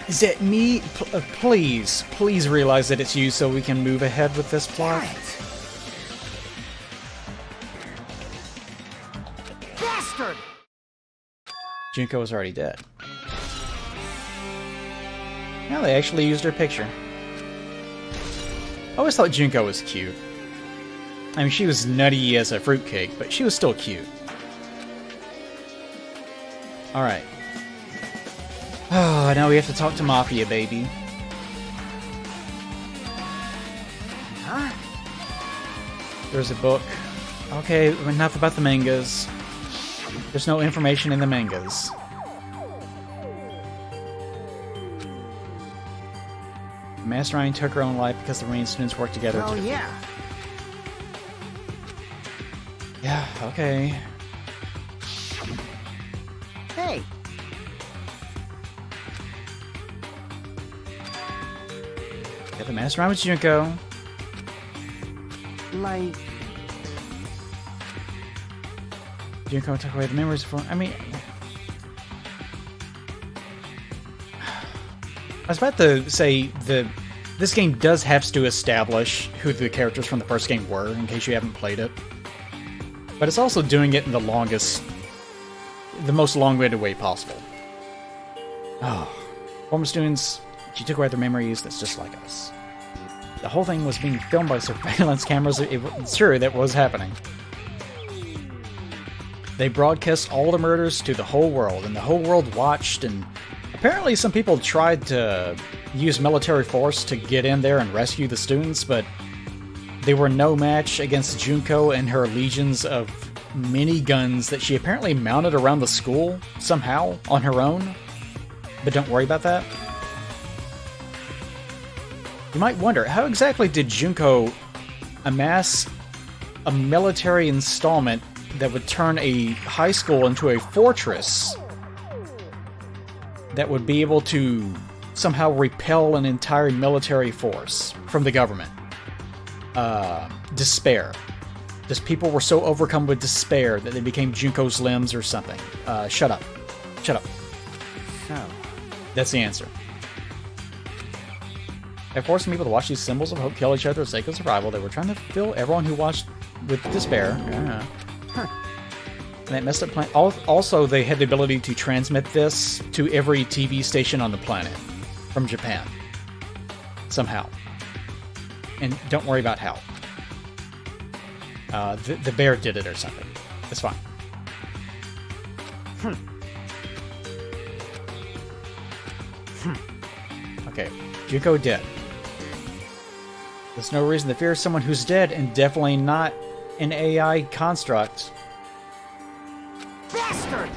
Is that me? Please realize that it's you so we can move ahead with this plot. Bastard! Junko was already dead. Now they actually used her picture. I always thought Junko was cute. I mean, she was nutty as a fruitcake, but she was still cute. Alright. Oh, now we have to talk to Mafia, baby. Huh? There's a book. Okay, enough about the mangas. There's no information in the mangas. Mastermind took her own life because the Marine students worked together. Oh, yeah. Yeah, okay. Hey, Got the Mastermind with Junko. like, Junko took away the memories from. I mean, I was about to say this game does have to establish who the characters from the first game were, in case you haven't played it. But it's also doing it in the most long-winded way possible. Oh, former students, she took away their memories. That's just like us. The whole thing was being filmed by surveillance cameras. It's true, that was happening. They broadcast all the murders to the whole world, and the whole world watched, and apparently some people tried to use military force to get in there and rescue the students, but they were no match against Junko and her legions of miniguns that she apparently mounted around the school somehow on her own. But don't worry about that. You might wonder, how exactly did Junko amass a military installment that would turn a high school into a fortress that would be able to somehow repel an entire military force from the government? Despair. Just people were so overcome with despair that they became Junko's limbs or something. Shut up. Shut up. so, That's the answer. By forcing people to watch these symbols of hope kill each other for the sake of survival, they were trying to fill everyone who watched with despair. huh. And that messed up plan. Also, they had the ability to transmit this to every TV station on the planet from Japan. Somehow. And don't worry about how. The bear did it or something. It's fine. Okay, Junko dead. There's no reason to fear someone who's dead, and definitely not an AI construct. Bastard!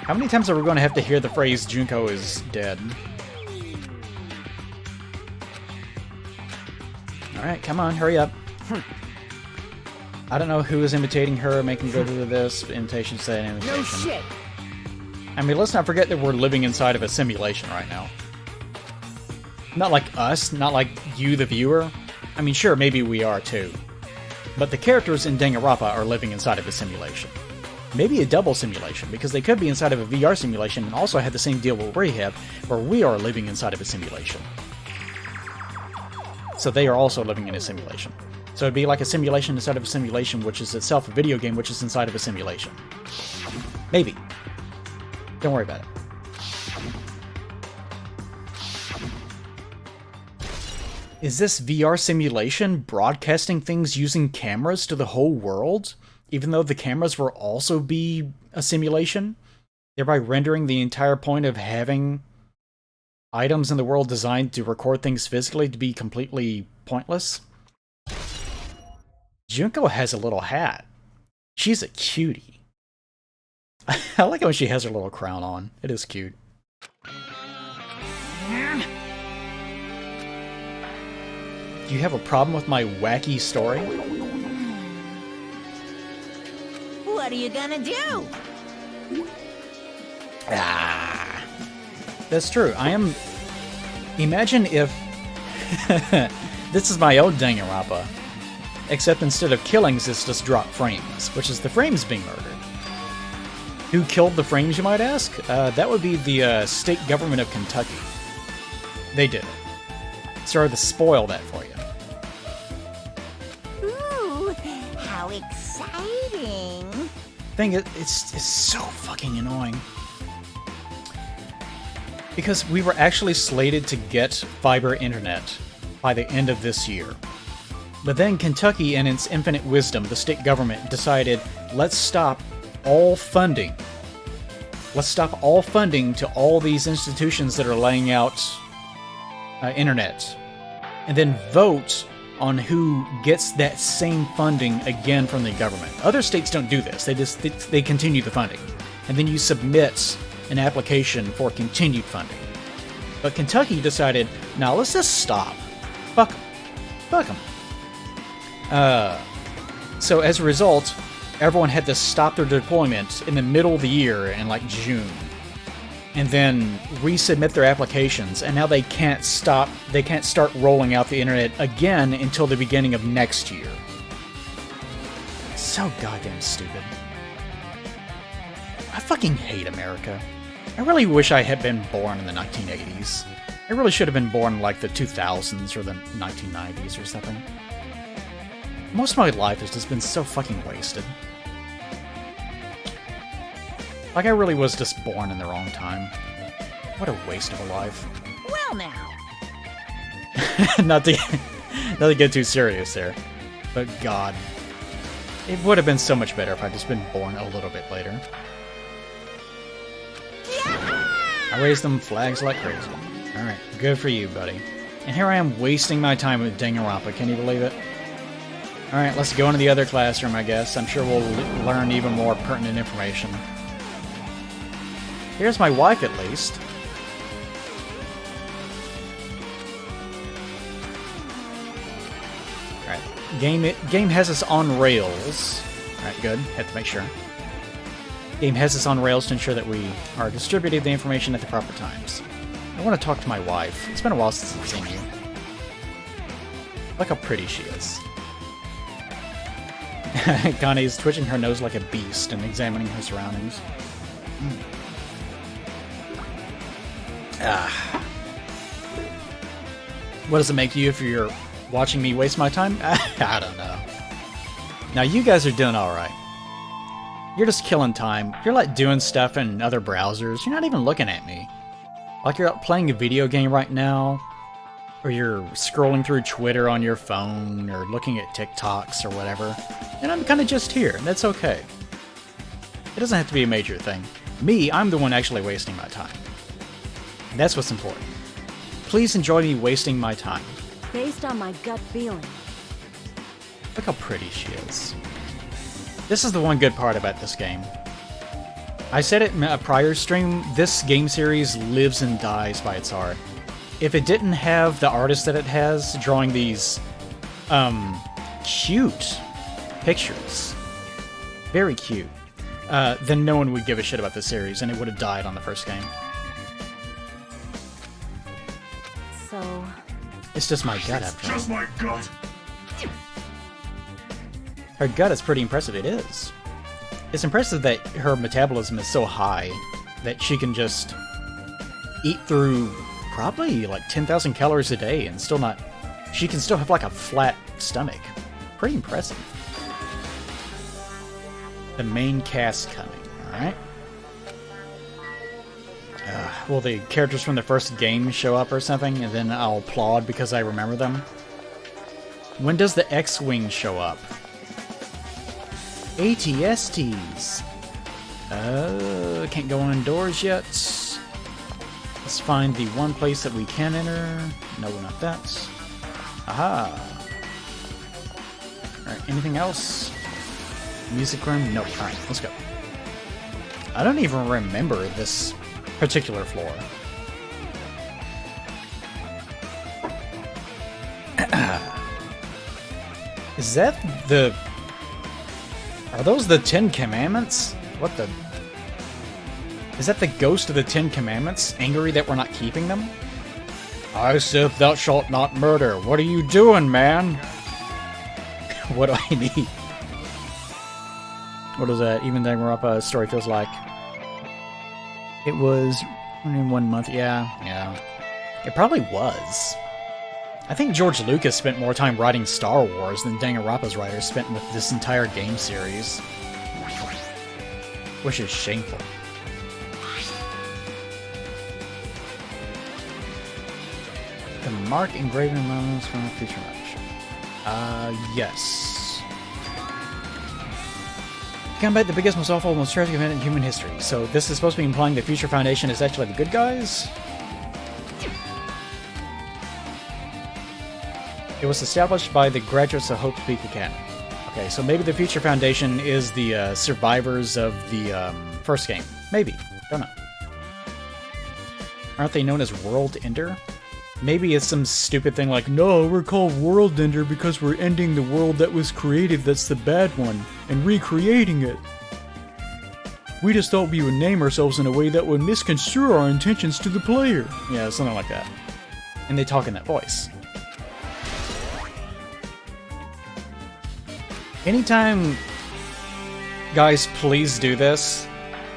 How many times are we going to have to hear the phrase Junko is dead? Alright, come on, hurry up. I don't know who is imitating her, making go through this. Imitation said imitation. No shit! I mean, let's not forget that we're living inside of a simulation right now. Not like us, not like you, the viewer. I mean, sure, maybe we are too. But the characters in Danganronpa are living inside of a simulation. Maybe a double simulation, because they could be inside of a VR simulation and also have the same deal what we have, where we are living inside of a simulation. So they are also living in a simulation. So it'd be like a simulation inside of a simulation, which is itself a video game, which is inside of a simulation. Maybe. Don't worry about it. Is this VR simulation broadcasting things using cameras to the whole world, even though the cameras will also be a simulation, thereby rendering the entire point of having items in the world designed to record things physically to be completely pointless? Junko has a little hat. She's a cutie. I like it when she has her little crown on. It is cute. Do you have a problem with my wacky story? What are you gonna do? Ah, that's true. I am. Imagine if this is my old Danganronpa, except instead of killings, it's just drop frames, which is the frames being murdered. Who killed the frames, you might ask? That would be the state government of Kentucky. They did it. Sorry to spoil that for you. Ooh, how exciting! Thing is, it's so fucking annoying. Because we were actually slated to get fiber internet by the end of this year. But then Kentucky, in its infinite wisdom, the state government decided, let's stop all funding let's stop all funding to all these institutions that are laying out internet, and then vote on who gets that same funding again from the government. Other states don't do this. They continue the funding, and then you submit an application for continued funding. But Kentucky decided, now let's just stop. Fuck 'em. Fuck 'em. So as a result, everyone had to stop their deployment in the middle of the year in like June, and then resubmit their applications, and now they can't start rolling out the internet again until the beginning of next year. So goddamn stupid. I fucking hate America. I really wish I had been born in the 1980s. I really should have been born in like the 2000s or the 1990s or something. Most of my life has just been so fucking wasted. Like, I really was just born in the wrong time. What a waste of a life. Well now. not to get too serious there, but God. It would have been so much better if I'd just been born a little bit later. I raised them flags like crazy. Alright, good for you, buddy. And here I am wasting my time with Danganronpa, can you believe it? Alright, let's go into the other classroom, I guess. I'm sure we'll learn even more pertinent information. Here's my wife, at least. Alright, game has us on rails. Alright, good. Had to make sure. Game has us on rails to ensure that we are distributing the information at the proper times. I want to talk to my wife. It's been a while since I've seen you. Look how pretty she is. Connie's twitching her nose like a beast and examining her surroundings. What does it make you if you're watching me waste my time? I don't know. Now you guys are doing alright. You're just killing time. You're like doing stuff in other browsers. You're not even looking at me. Like you're out playing a video game right now, or you're scrolling through Twitter on your phone, or looking at TikToks or whatever. And I'm kind of just here, and that's okay. It doesn't have to be a major thing. Me, I'm the one actually wasting my time. That's what's important. Please enjoy me wasting my time. Based on my gut feeling. Look how pretty she is. This is the one good part about this game. I said it in a prior stream, this game series lives and dies by its art. If it didn't have the artist that it has drawing these, cute pictures, very cute, then no one would give a shit about the series, and it would have died on the first game. So... It's just my gut after all. Just my gut. Her gut is pretty impressive, it is. It's impressive that her metabolism is so high that she can just eat through probably like 10,000 calories a day and still not... She can still have like a flat stomach. Pretty impressive. The main cast coming, alright? Will the characters from the first game show up or something, and then I'll applaud because I remember them? When does the X-Wing show up? ATSTs. Can't go indoors yet. Let's find the one place that we can enter. No, not that. Aha. Alright, anything else? Music room? Nope. Alright, let's go. I don't even remember this particular floor. Is that the... Are those the 10 Commandments? What the... Is that the ghost of the 10 Commandments, angry that we're not keeping them? I said thou shalt not murder. What are you doing, man? What do I need? What is that? Even Danganronpa story feels like. It was in 1 month. Yeah. It probably was. I think George Lucas spent more time writing Star Wars than Danganronpa's writers spent with this entire game series. Which is shameful. The mark engraved in moments from a future match. Yes. Combat the biggest, most awful, most tragic event in human history. So this is supposed to be implying the Future Foundation is actually the good guys? It was established by the graduates of Hope Peak Academy. Okay, so maybe the Future Foundation is the survivors of the first game. Maybe. Don't know. Aren't they known as World Ender? Maybe it's some stupid thing like, no, we're called World Ender because we're ending the world that was created that's the bad one, and recreating it. We just thought we would name ourselves in a way that would misconstrue our intentions to the player. Yeah, something like that. And they talk in that voice. Anytime, guys, please do this.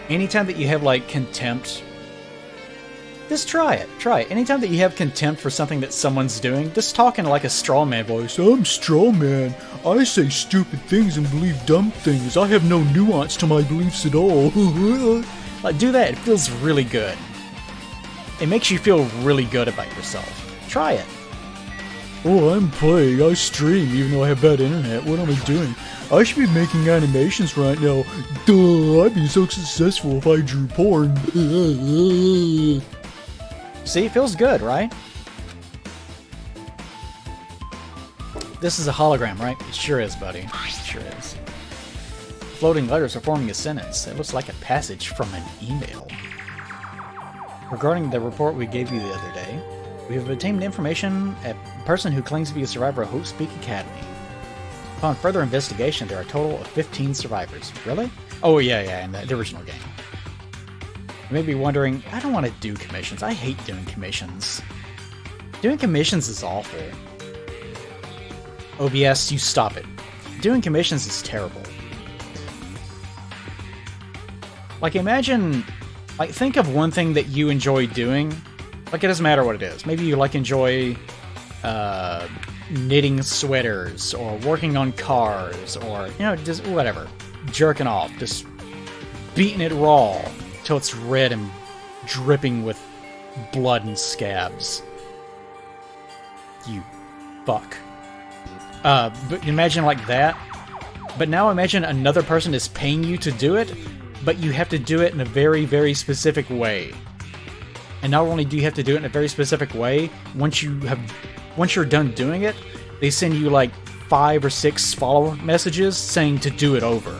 Anytime that you have, like, contempt, just try it. Try it. Anytime that you have contempt for something that someone's doing, just talk in, like, a straw man voice. I'm straw man. I say stupid things and believe dumb things. I have no nuance to my beliefs at all. Like, do that. It feels really good. It makes you feel really good about yourself. Try it. Oh, I'm playing. I stream even though I have bad internet. What am I doing? I should be making animations right now. Duh, I'd be so successful if I drew porn. See, it feels good, right? This is a hologram, right? It sure is, buddy. It sure is. Floating letters are forming a sentence. It looks like a passage from an email. Regarding the report we gave you the other day, we have obtained information a person who claims to be a survivor of Hope Peak Academy. Upon further investigation, there are a total of 15 survivors. Really? Oh, yeah, in the original game. You may be wondering, I don't want to do commissions. I hate doing commissions. Doing commissions is awful. OBS, you stop it. Doing commissions is terrible. Like, imagine... Like, think of one thing that you enjoy doing. Like, it doesn't matter what it is. Maybe you, like, enjoy... knitting sweaters, or working on cars, or, you know, just whatever. Jerking off. Just beating it raw till it's red and dripping with blood and scabs. You fuck. But imagine like that. But now imagine another person is paying you to do it, but you have to do it in a very, very specific way. And not only do you have to do it in a very specific way, once you're done doing it, they send you like 5 or 6 follow-up messages saying to do it over.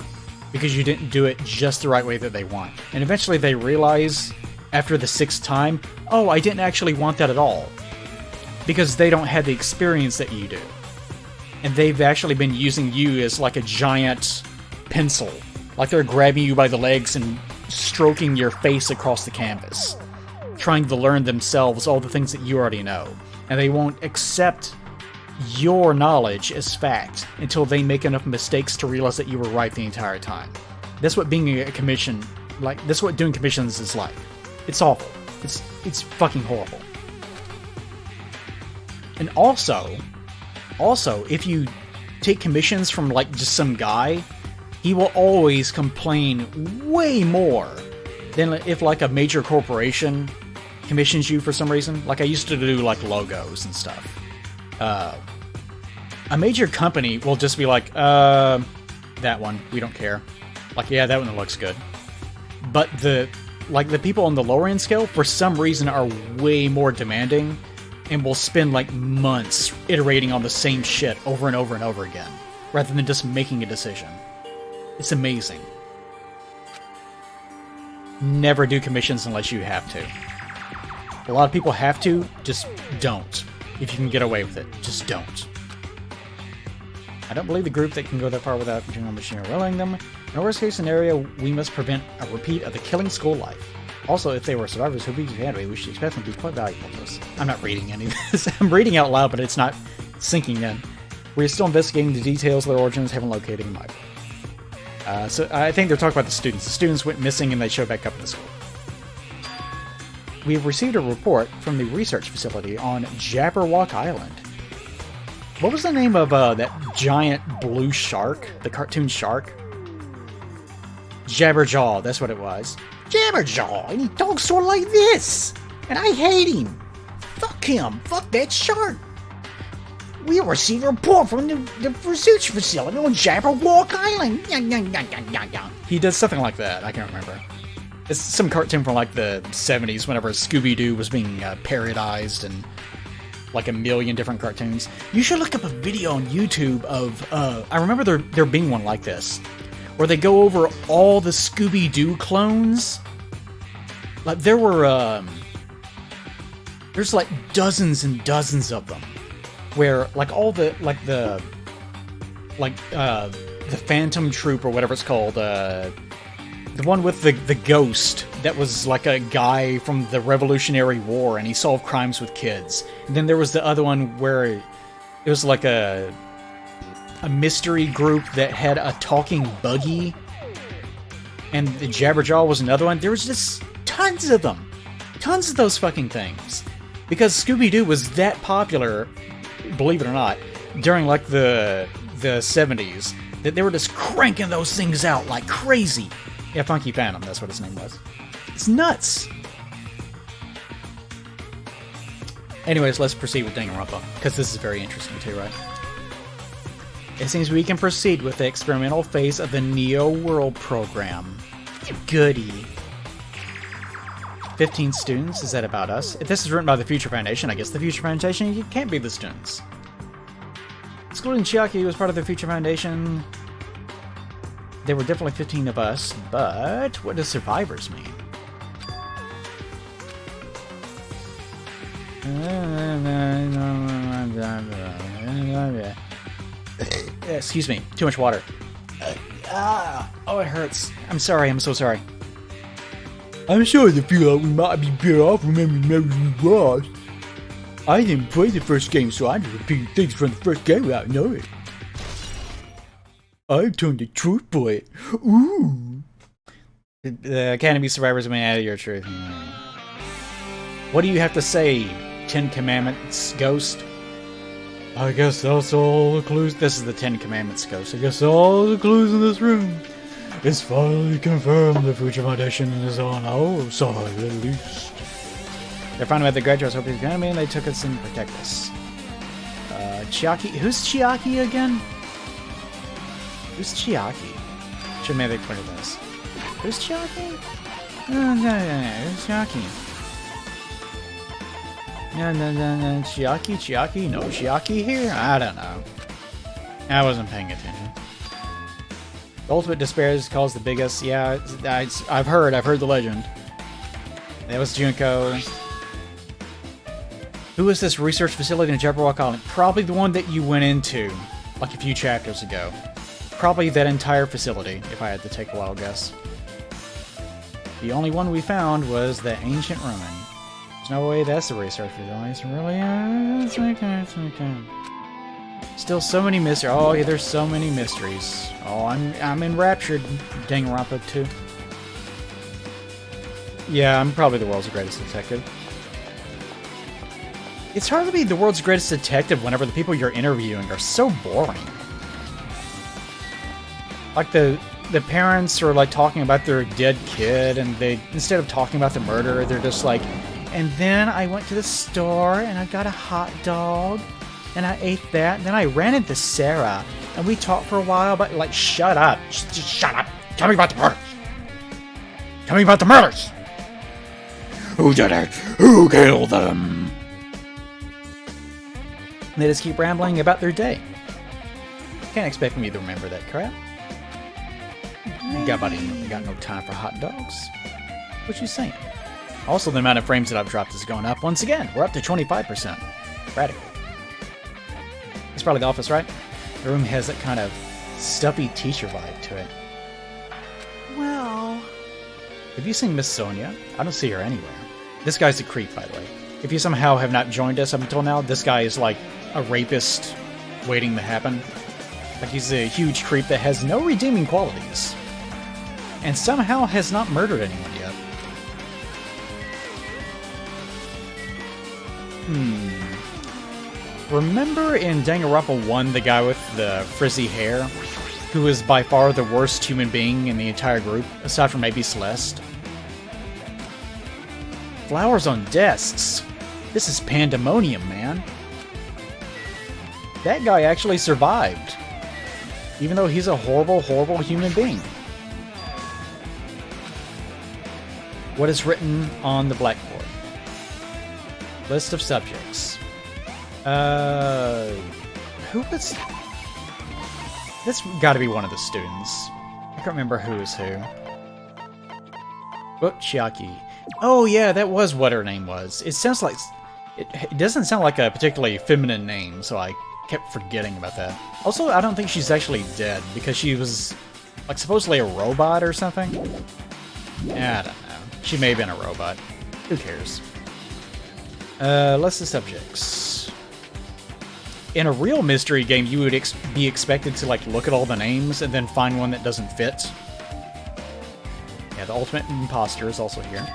Because you didn't do it just the right way that they want. And eventually they realize, after the 6th time, oh, I didn't actually want that at all. Because they don't have the experience that you do. And they've actually been using you as like a giant pencil. Like they're grabbing you by the legs and stroking your face across the canvas. Trying to learn themselves all the things that you already know. And they won't accept your knowledge as fact until they make enough mistakes to realize that you were right the entire time. That's what being a commission, like, that's what doing commissions is like. It's awful. It's fucking horrible. And also, if you take commissions from, like, just some guy, he will always complain way more than if, like, a major corporation commissions you for some reason. Like, I used to do, like, logos and stuff. A major company will just be like, that one, we don't care. Like, yeah, that one looks good. But the people on the lower end scale, for some reason, are way more demanding and will spend, like, months iterating on the same shit over and over and over again, rather than just making a decision. It's amazing. Never do commissions unless you have to. A lot of people have to, just don't. If you can get away with it, just don't. I don't believe the group that can go that far without doing a machine or willing them. In a worst case scenario, we must prevent a repeat of the killing school life. Also, if they were survivors who beat the anime, we should expect them to be quite valuable to us. I'm not reading any of this. I'm reading out loud, but it's not sinking in. We're still investigating the details of their origins, haven't located them either. So I think they're talking about the students. The students went missing and they showed back up at the school. We have received a report from the research facility on Jabberwock Island. What was the name of that giant blue shark? The cartoon shark? Jabberjaw, that's what it was. Jabberjaw, and he talks sort of like this. And I hate him. Fuck him. Fuck that shark. We received a report from the research facility on Jabberwock Island. He does something like that. I can't remember. It's some cartoon from like the 70s whenever Scooby-Doo was being parodied and like a million different cartoons. You should look up a video on YouTube of, I remember there being one like this, where they go over all the Scooby-Doo clones. Like there were, there's like dozens and dozens of them, where like all the, the Phantom Troop or whatever it's called, the one with the ghost that was like a guy from the Revolutionary War and he solved crimes with kids. And then there was the other one where it was like a mystery group that had a talking buggy. And the Jabberjaw was another one. There was just tons of them. Tons of those fucking things. Because Scooby-Doo was that popular, believe it or not, during like the 70s, that they were just cranking those things out like crazy. Yeah, Funky Phantom, that's what his name was. It's nuts! Anyways, let's proceed with Danganronpa, because this is very interesting too, right? It seems we can proceed with the experimental phase of the Neo World program. Goody. 15 students, is that about us? If this is written by the Future Foundation, I guess the Future Foundation can't be the students. Excluding Chiaki, who was part of the Future Foundation, there were definitely 15 of us, but what does survivors mean? Excuse me, too much water. Oh, it hurts. I'm sorry, I'm so sorry. I'm sorry to feel like we might be better off remembering memories we lost. I didn't play the first game, so I just repeated things from the first game without knowing. I've turned the truth bullet. Ooh. The Academy survivors may add your truth. What do you have to say, Ten Commandments ghost? I guess that's all the clues. This is the Ten Commandments ghost. I guess all the clues in this room. It's finally confirmed the Future Foundation is on our side, at least. They're finally at the graduates hoping the Academy and they took us in to protect us. Chiaki. Who's Chiaki again? Who's Chiaki? Should maybe put it this. Who's Chiaki? No, who's Chiaki? No, Chiaki? No Chiaki here? I don't know. I wasn't paying attention. The ultimate despair is caused the biggest. Yeah, I've heard the legend. That was Junko. Who is this research facility in Jabberwock Island? Probably the one that you went into, like a few chapters ago. Probably that entire facility, if I had to take a wild guess. The only one we found was the ancient ruin. There's no way that's the research facility. It's really it's okay. Still so many mysteries. Oh, yeah, there's so many mysteries. Oh, I'm enraptured, Danganronpa 2. Yeah, I'm probably the world's greatest detective. It's hard to be the world's greatest detective whenever the people you're interviewing are so boring. Like the parents are like talking about their dead kid, and they, instead of talking about the murder, they're just like, and then I went to the store and I got a hot dog and I ate that, and then I ran into Sarah and we talked for a while, but like, shut up. Just shut up. Tell me about the murders. Tell me about the murders. Who did it? Who killed them? And they just keep rambling about their day. Can't expect me to remember that crap. You got no time for hot dogs. What you saying? Also, the amount of frames that I've dropped is going up. Once again, we're up to 25%. Radical. It's probably the office, right? The room has that kind of stuffy teacher vibe to it. Well... Have you seen Miss Sonia? I don't see her anywhere. This guy's a creep, by the way. If you somehow have not joined us up until now, this guy is like a rapist waiting to happen. Like, he's a huge creep that has no redeeming qualities. And somehow has not murdered anyone yet. Remember in Danganronpa 1, the guy with the frizzy hair? Who is by far the worst human being in the entire group, aside from maybe Celeste? Flowers on desks? This is pandemonium, man. that guy actually survived. Even though he's a horrible, horrible human being. What is written on the blackboard? List of subjects. Who was... That's gotta be one of the students. I can't remember who is who. Oh, Chiaki. Oh yeah, that was what her name was. It sounds like... It doesn't sound like a particularly feminine name, so I kept forgetting about that. Also, I don't think she's actually dead, because she was, like, supposedly a robot or something? I don't know. She may have been a robot. Who cares? List of subjects. In a real mystery game, you would be expected to, like, look at all the names and then find one that doesn't fit. Yeah, the ultimate imposter is also here.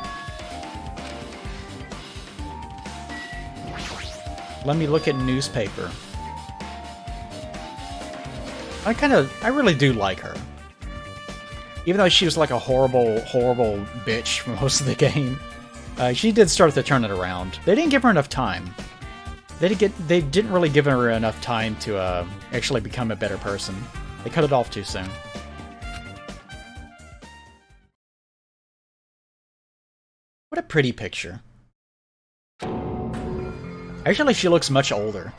Let me look at newspaper. I really do like her. Even though she was like a horrible, horrible bitch for most of the game, she did start to turn it around. They didn't give her enough time. They didn't really give her enough time to actually become a better person. They cut it off too soon. What a pretty picture. Actually, she looks much older.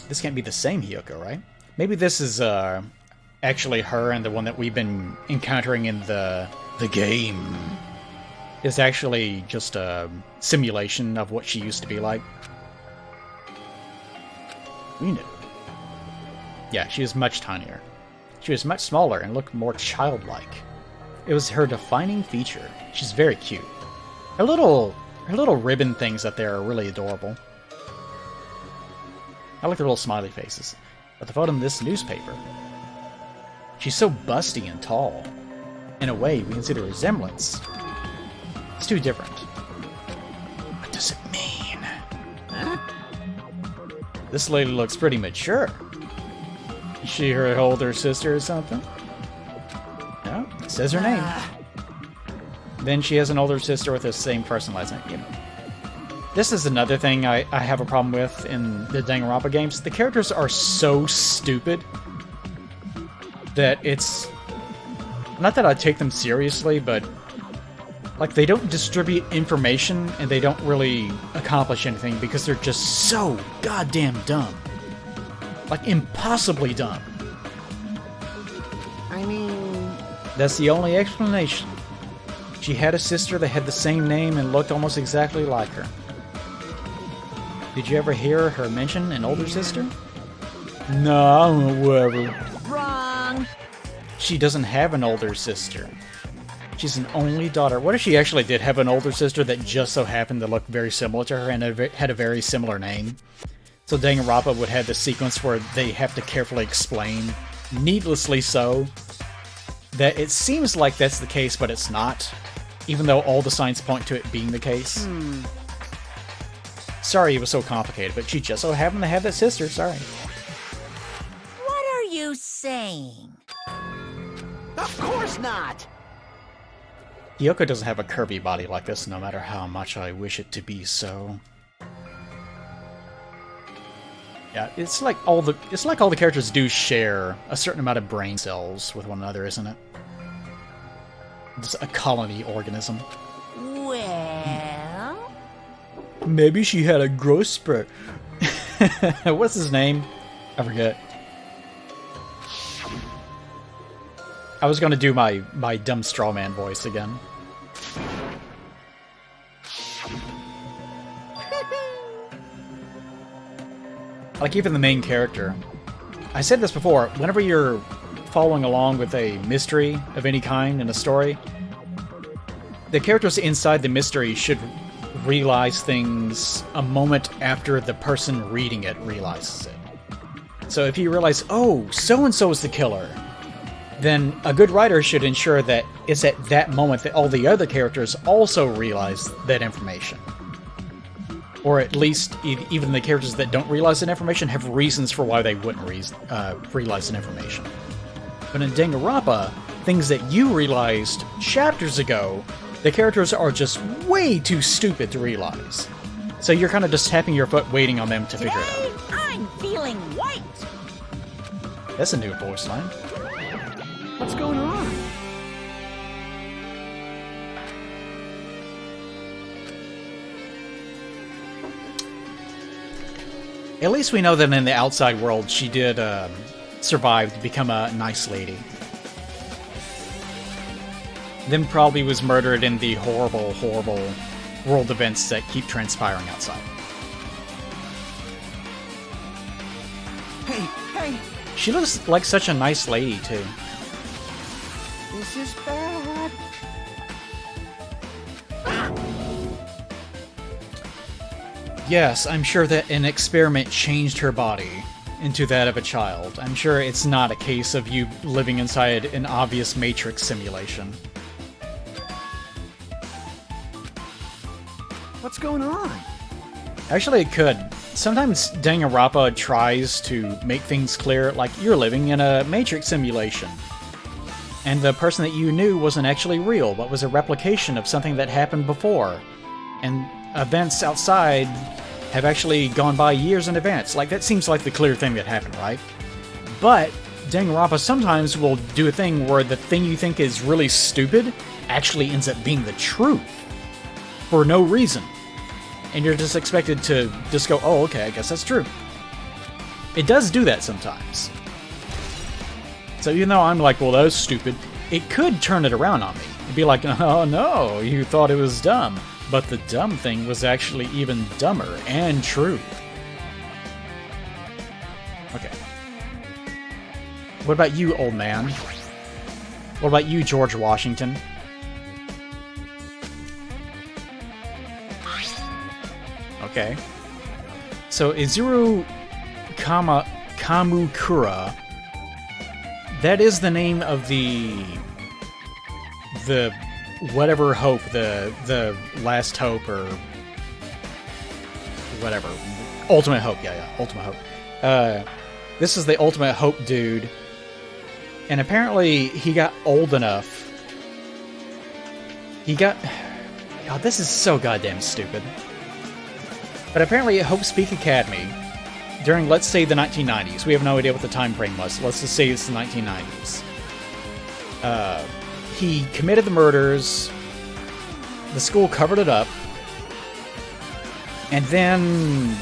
This can't be the same Hiyoko, right? Maybe this is actually her, and the one that we've been encountering in the game is actually just a simulation of what she used to be like. We know. Yeah, she was much tinier. She was much smaller and looked more childlike. It was her defining feature. She's very cute. Her little ribbon things up there are really adorable. I like the little smiley faces. But the photo in this newspaper, she's so busty and tall. In a way, we can see the resemblance. It's too different. What does it mean? Huh? This lady looks pretty mature. Is she her older sister or something? No, it says her name. Then she has an older sister with the same first and last name. This is another thing I have a problem with in the Danganronpa games. The characters are so stupid that it's... Not that I take them seriously, but... Like, they don't distribute information, and they don't really accomplish anything because they're just so goddamn dumb. Like, impossibly dumb. I mean... That's the only explanation. She had a sister that had the same name and looked almost exactly like her. Did you ever hear her mention an older sister? No, whatever. Wrong. She doesn't have an older sister. She's an only daughter. What if she actually did have an older sister that just so happened to look very similar to her and had a very similar name? So Danganronpa would have this sequence where they have to carefully explain, needlessly so, that it seems like that's the case, but it's not. Even though all the signs point to it being the case. Sorry it was so complicated, but she just so happened to have that sister, sorry. What are you saying? Of course not! Hiyoko doesn't have a curvy body like this, no matter how much I wish it to be so. Yeah, it's like all the characters do share a certain amount of brain cells with one another, isn't it? It's a colony organism. Well... Maybe she had a growth spurt. What's his name? I forget. I was gonna do my dumb straw man voice again. Like even the main character. I said this before, whenever you're following along with a mystery of any kind in a story, the characters inside the mystery should realize things a moment after the person reading it realizes it. So if you realize, oh, so-and-so is the killer, then a good writer should ensure that it's at that moment that all the other characters also realize that information. Or at least even the characters that don't realize that information have reasons for why they wouldn't realize that information. But in Danganronpa, things that you realized chapters ago, the characters are just way too stupid to realize. So you're kind of just tapping your foot, waiting on them to figure it Today, out. I'm feeling white. That's a new voice line. What's going on? At least we know that in the outside world, she did survive to become a nice lady. Then probably was murdered in the horrible, horrible world events that keep transpiring outside. Hey, hey, She looks like such a nice lady, too. this is bad. Yes, I'm sure that an experiment changed her body into that of a child. I'm sure it's not a case of you living inside an obvious Matrix simulation. What's going on? Actually, it could. Sometimes Danganronpa tries to make things clear, like you're living in a Matrix simulation. And the person that you knew wasn't actually real, but was a replication of something that happened before. And events outside have actually gone by years in advance. Like, that seems like the clear thing that happened, right? But Danganronpa sometimes will do a thing where the thing you think is really stupid actually ends up being the truth. For no reason. And you're just expected to just go, oh, okay, I guess that's true. It does do that sometimes. So even though I'm like, well, that was stupid, it could turn it around on me. It'd be like, oh no, you thought it was dumb. But the dumb thing was actually even dumber and true. Okay. What about you, old man? What about you, George Washington? Okay. So, Izuru Kamukura, that is the name of the whatever hope, the last hope, or whatever. Ultimate Hope, yeah, Ultimate Hope. This is the Ultimate Hope dude, and apparently he got old enough. God, this is so goddamn stupid. But apparently at Hope Speak Academy, during, let's say, the 1990s, we have no idea what the time frame was, let's just say it's the 1990s. He committed the murders, the school covered it up, and then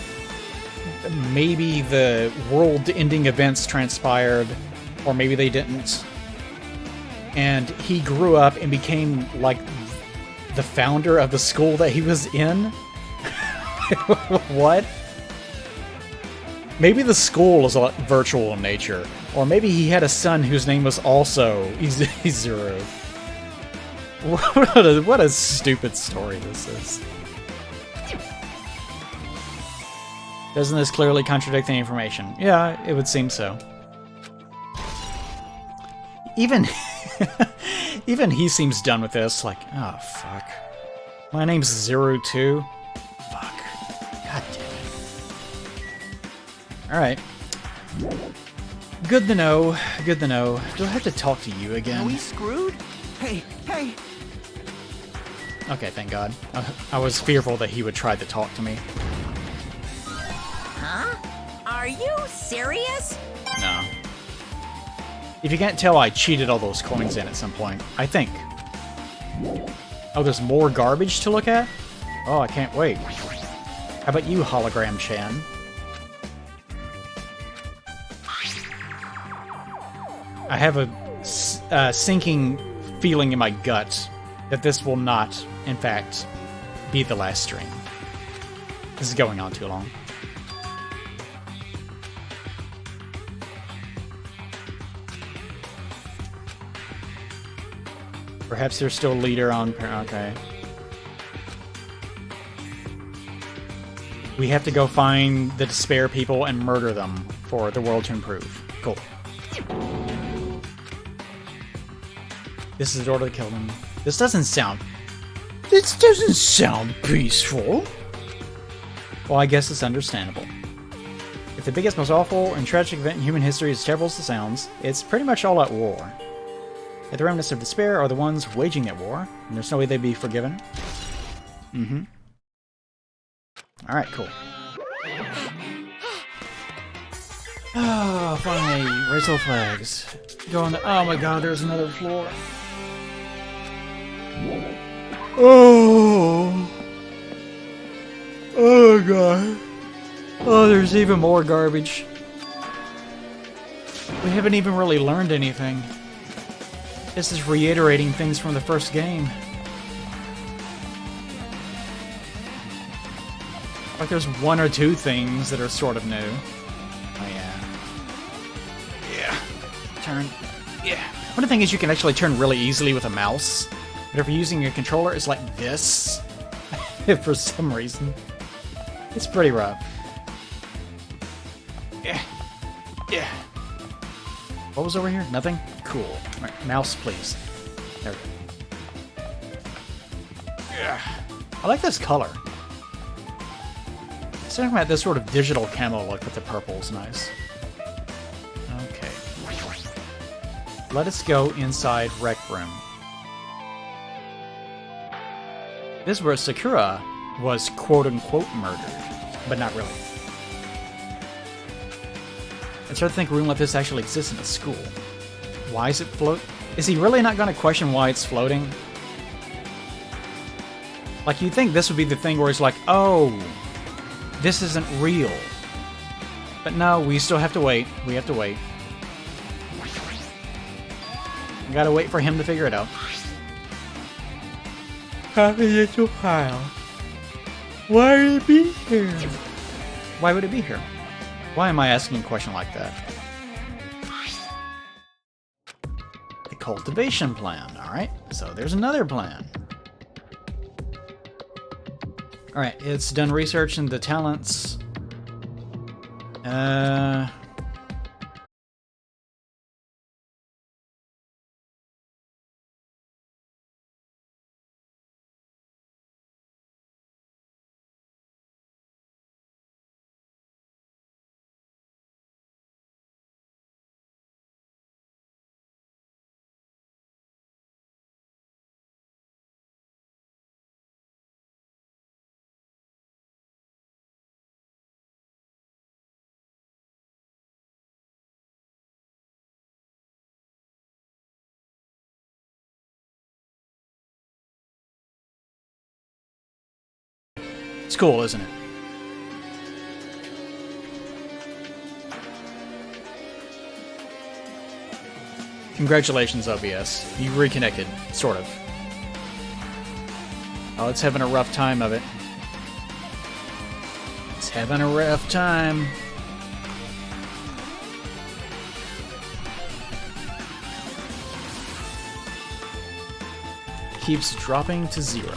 maybe the world-ending events transpired, or maybe they didn't. And he grew up and became, like, the founder of the school that he was in? What? Maybe the school is virtual in nature, or maybe he had a son whose name was also Izuru. What a stupid story this is. Doesn't this clearly contradict the information? Yeah, it would seem so. Even even he seems done with this, like, oh fuck. My name's Zero too. Fuck. God damn it. Alright. Good to know. Good to know. Do I have to talk to you again? Are we screwed? Hey, hey! Okay, thank God. I was fearful that he would try to talk to me. Huh? Are you serious? No. If you can't tell, I cheated all those coins in at some point. I think. Oh, there's more garbage to look at? Oh, I can't wait. How about you, Hologram Chan? I have a sinking feeling in my gut that this will not, in fact, be the last stream. This is going on too long. Perhaps there's still a leader on... Okay. We have to go find the Despair people and murder them for the world to improve. Cool. This is the order to kill them. This doesn't sound peaceful. Well, I guess it's understandable. If the biggest, most awful, and tragic event in human history is as terrible as it sounds, it's pretty much all out war. Yet the remnants of despair are the ones waging that war, and there's no way they'd be forgiven. Alright, cool. Oh, finally, racial flags. Going to, oh my god, there's another floor. Oh. Oh god. Oh, there's even more garbage. We haven't even really learned anything. This is reiterating things from the first game. Like there's one or two things that are sort of new. Oh yeah. Yeah. Turn. Yeah. One thing is you can actually turn really easily with a mouse. But if you're using a controller, it's like this. For some reason. It's pretty rough. Yeah. Yeah. What was over here? Nothing? Cool. Alright, mouse, please. There we go. Yeah. I like this color. Talking about this sort of digital camo look with the purple is nice. Okay. Let us go inside Rec Room. This is where Sakura was quote-unquote murdered, but not really. I started to think a room like this actually exists in a school. Why is it float? Is he really not going to question why it's floating? Like, you'd think this would be the thing where he's like, oh, this isn't real. But no, we still have to wait. We have to wait. We gotta wait for him to figure it out. Confidential file. Why would it be here? Why would it be here? Why am I asking a question like that? The cultivation plan. Alright, so there's another plan. Alright, it's done research into talents. It's cool, isn't it? Congratulations, OBS. You reconnected, sort of. Oh, it's having a rough time of it. It's having a rough time. Keeps dropping to 0.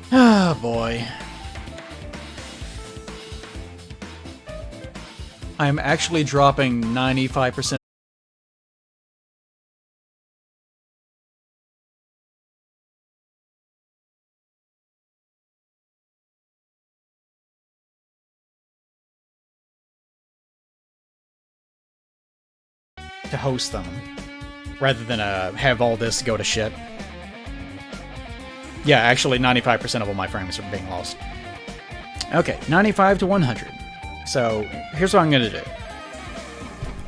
Oh boy. I'm actually dropping 95%. To host them, rather than have all this go to shit. Yeah, actually 95% of all my frames are being lost. Okay, 95 to 100. So, here's what I'm gonna do.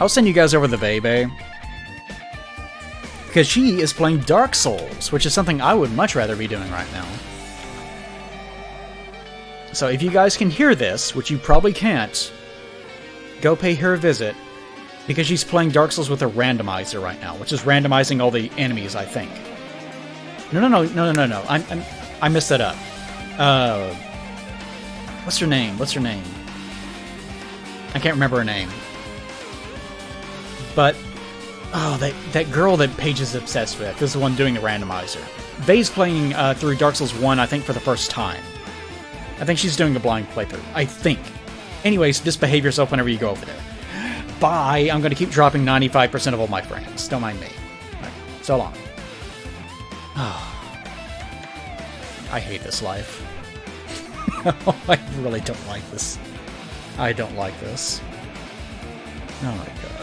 I'll send you guys over the Bebe. Because she is playing Dark Souls, which is something I would much rather be doing right now. So if you guys can hear this, which you probably can't, go pay her a visit. Because she's playing Dark Souls with a randomizer right now, which is randomizing all the enemies, I think. No. I messed that up. What's her name? I can't remember her name. But, oh, that girl that Paige is obsessed with is the one doing the randomizer. Vay's playing through Dark Souls 1, I think, for the first time. I think she's doing a blind playthrough. I think. Anyways, misbehave yourself whenever you go over there. Bye! I'm gonna keep dropping 95% of all my frames. Don't mind me. Right. So long. I hate this life. I really don't like this. I don't like this. Oh my god.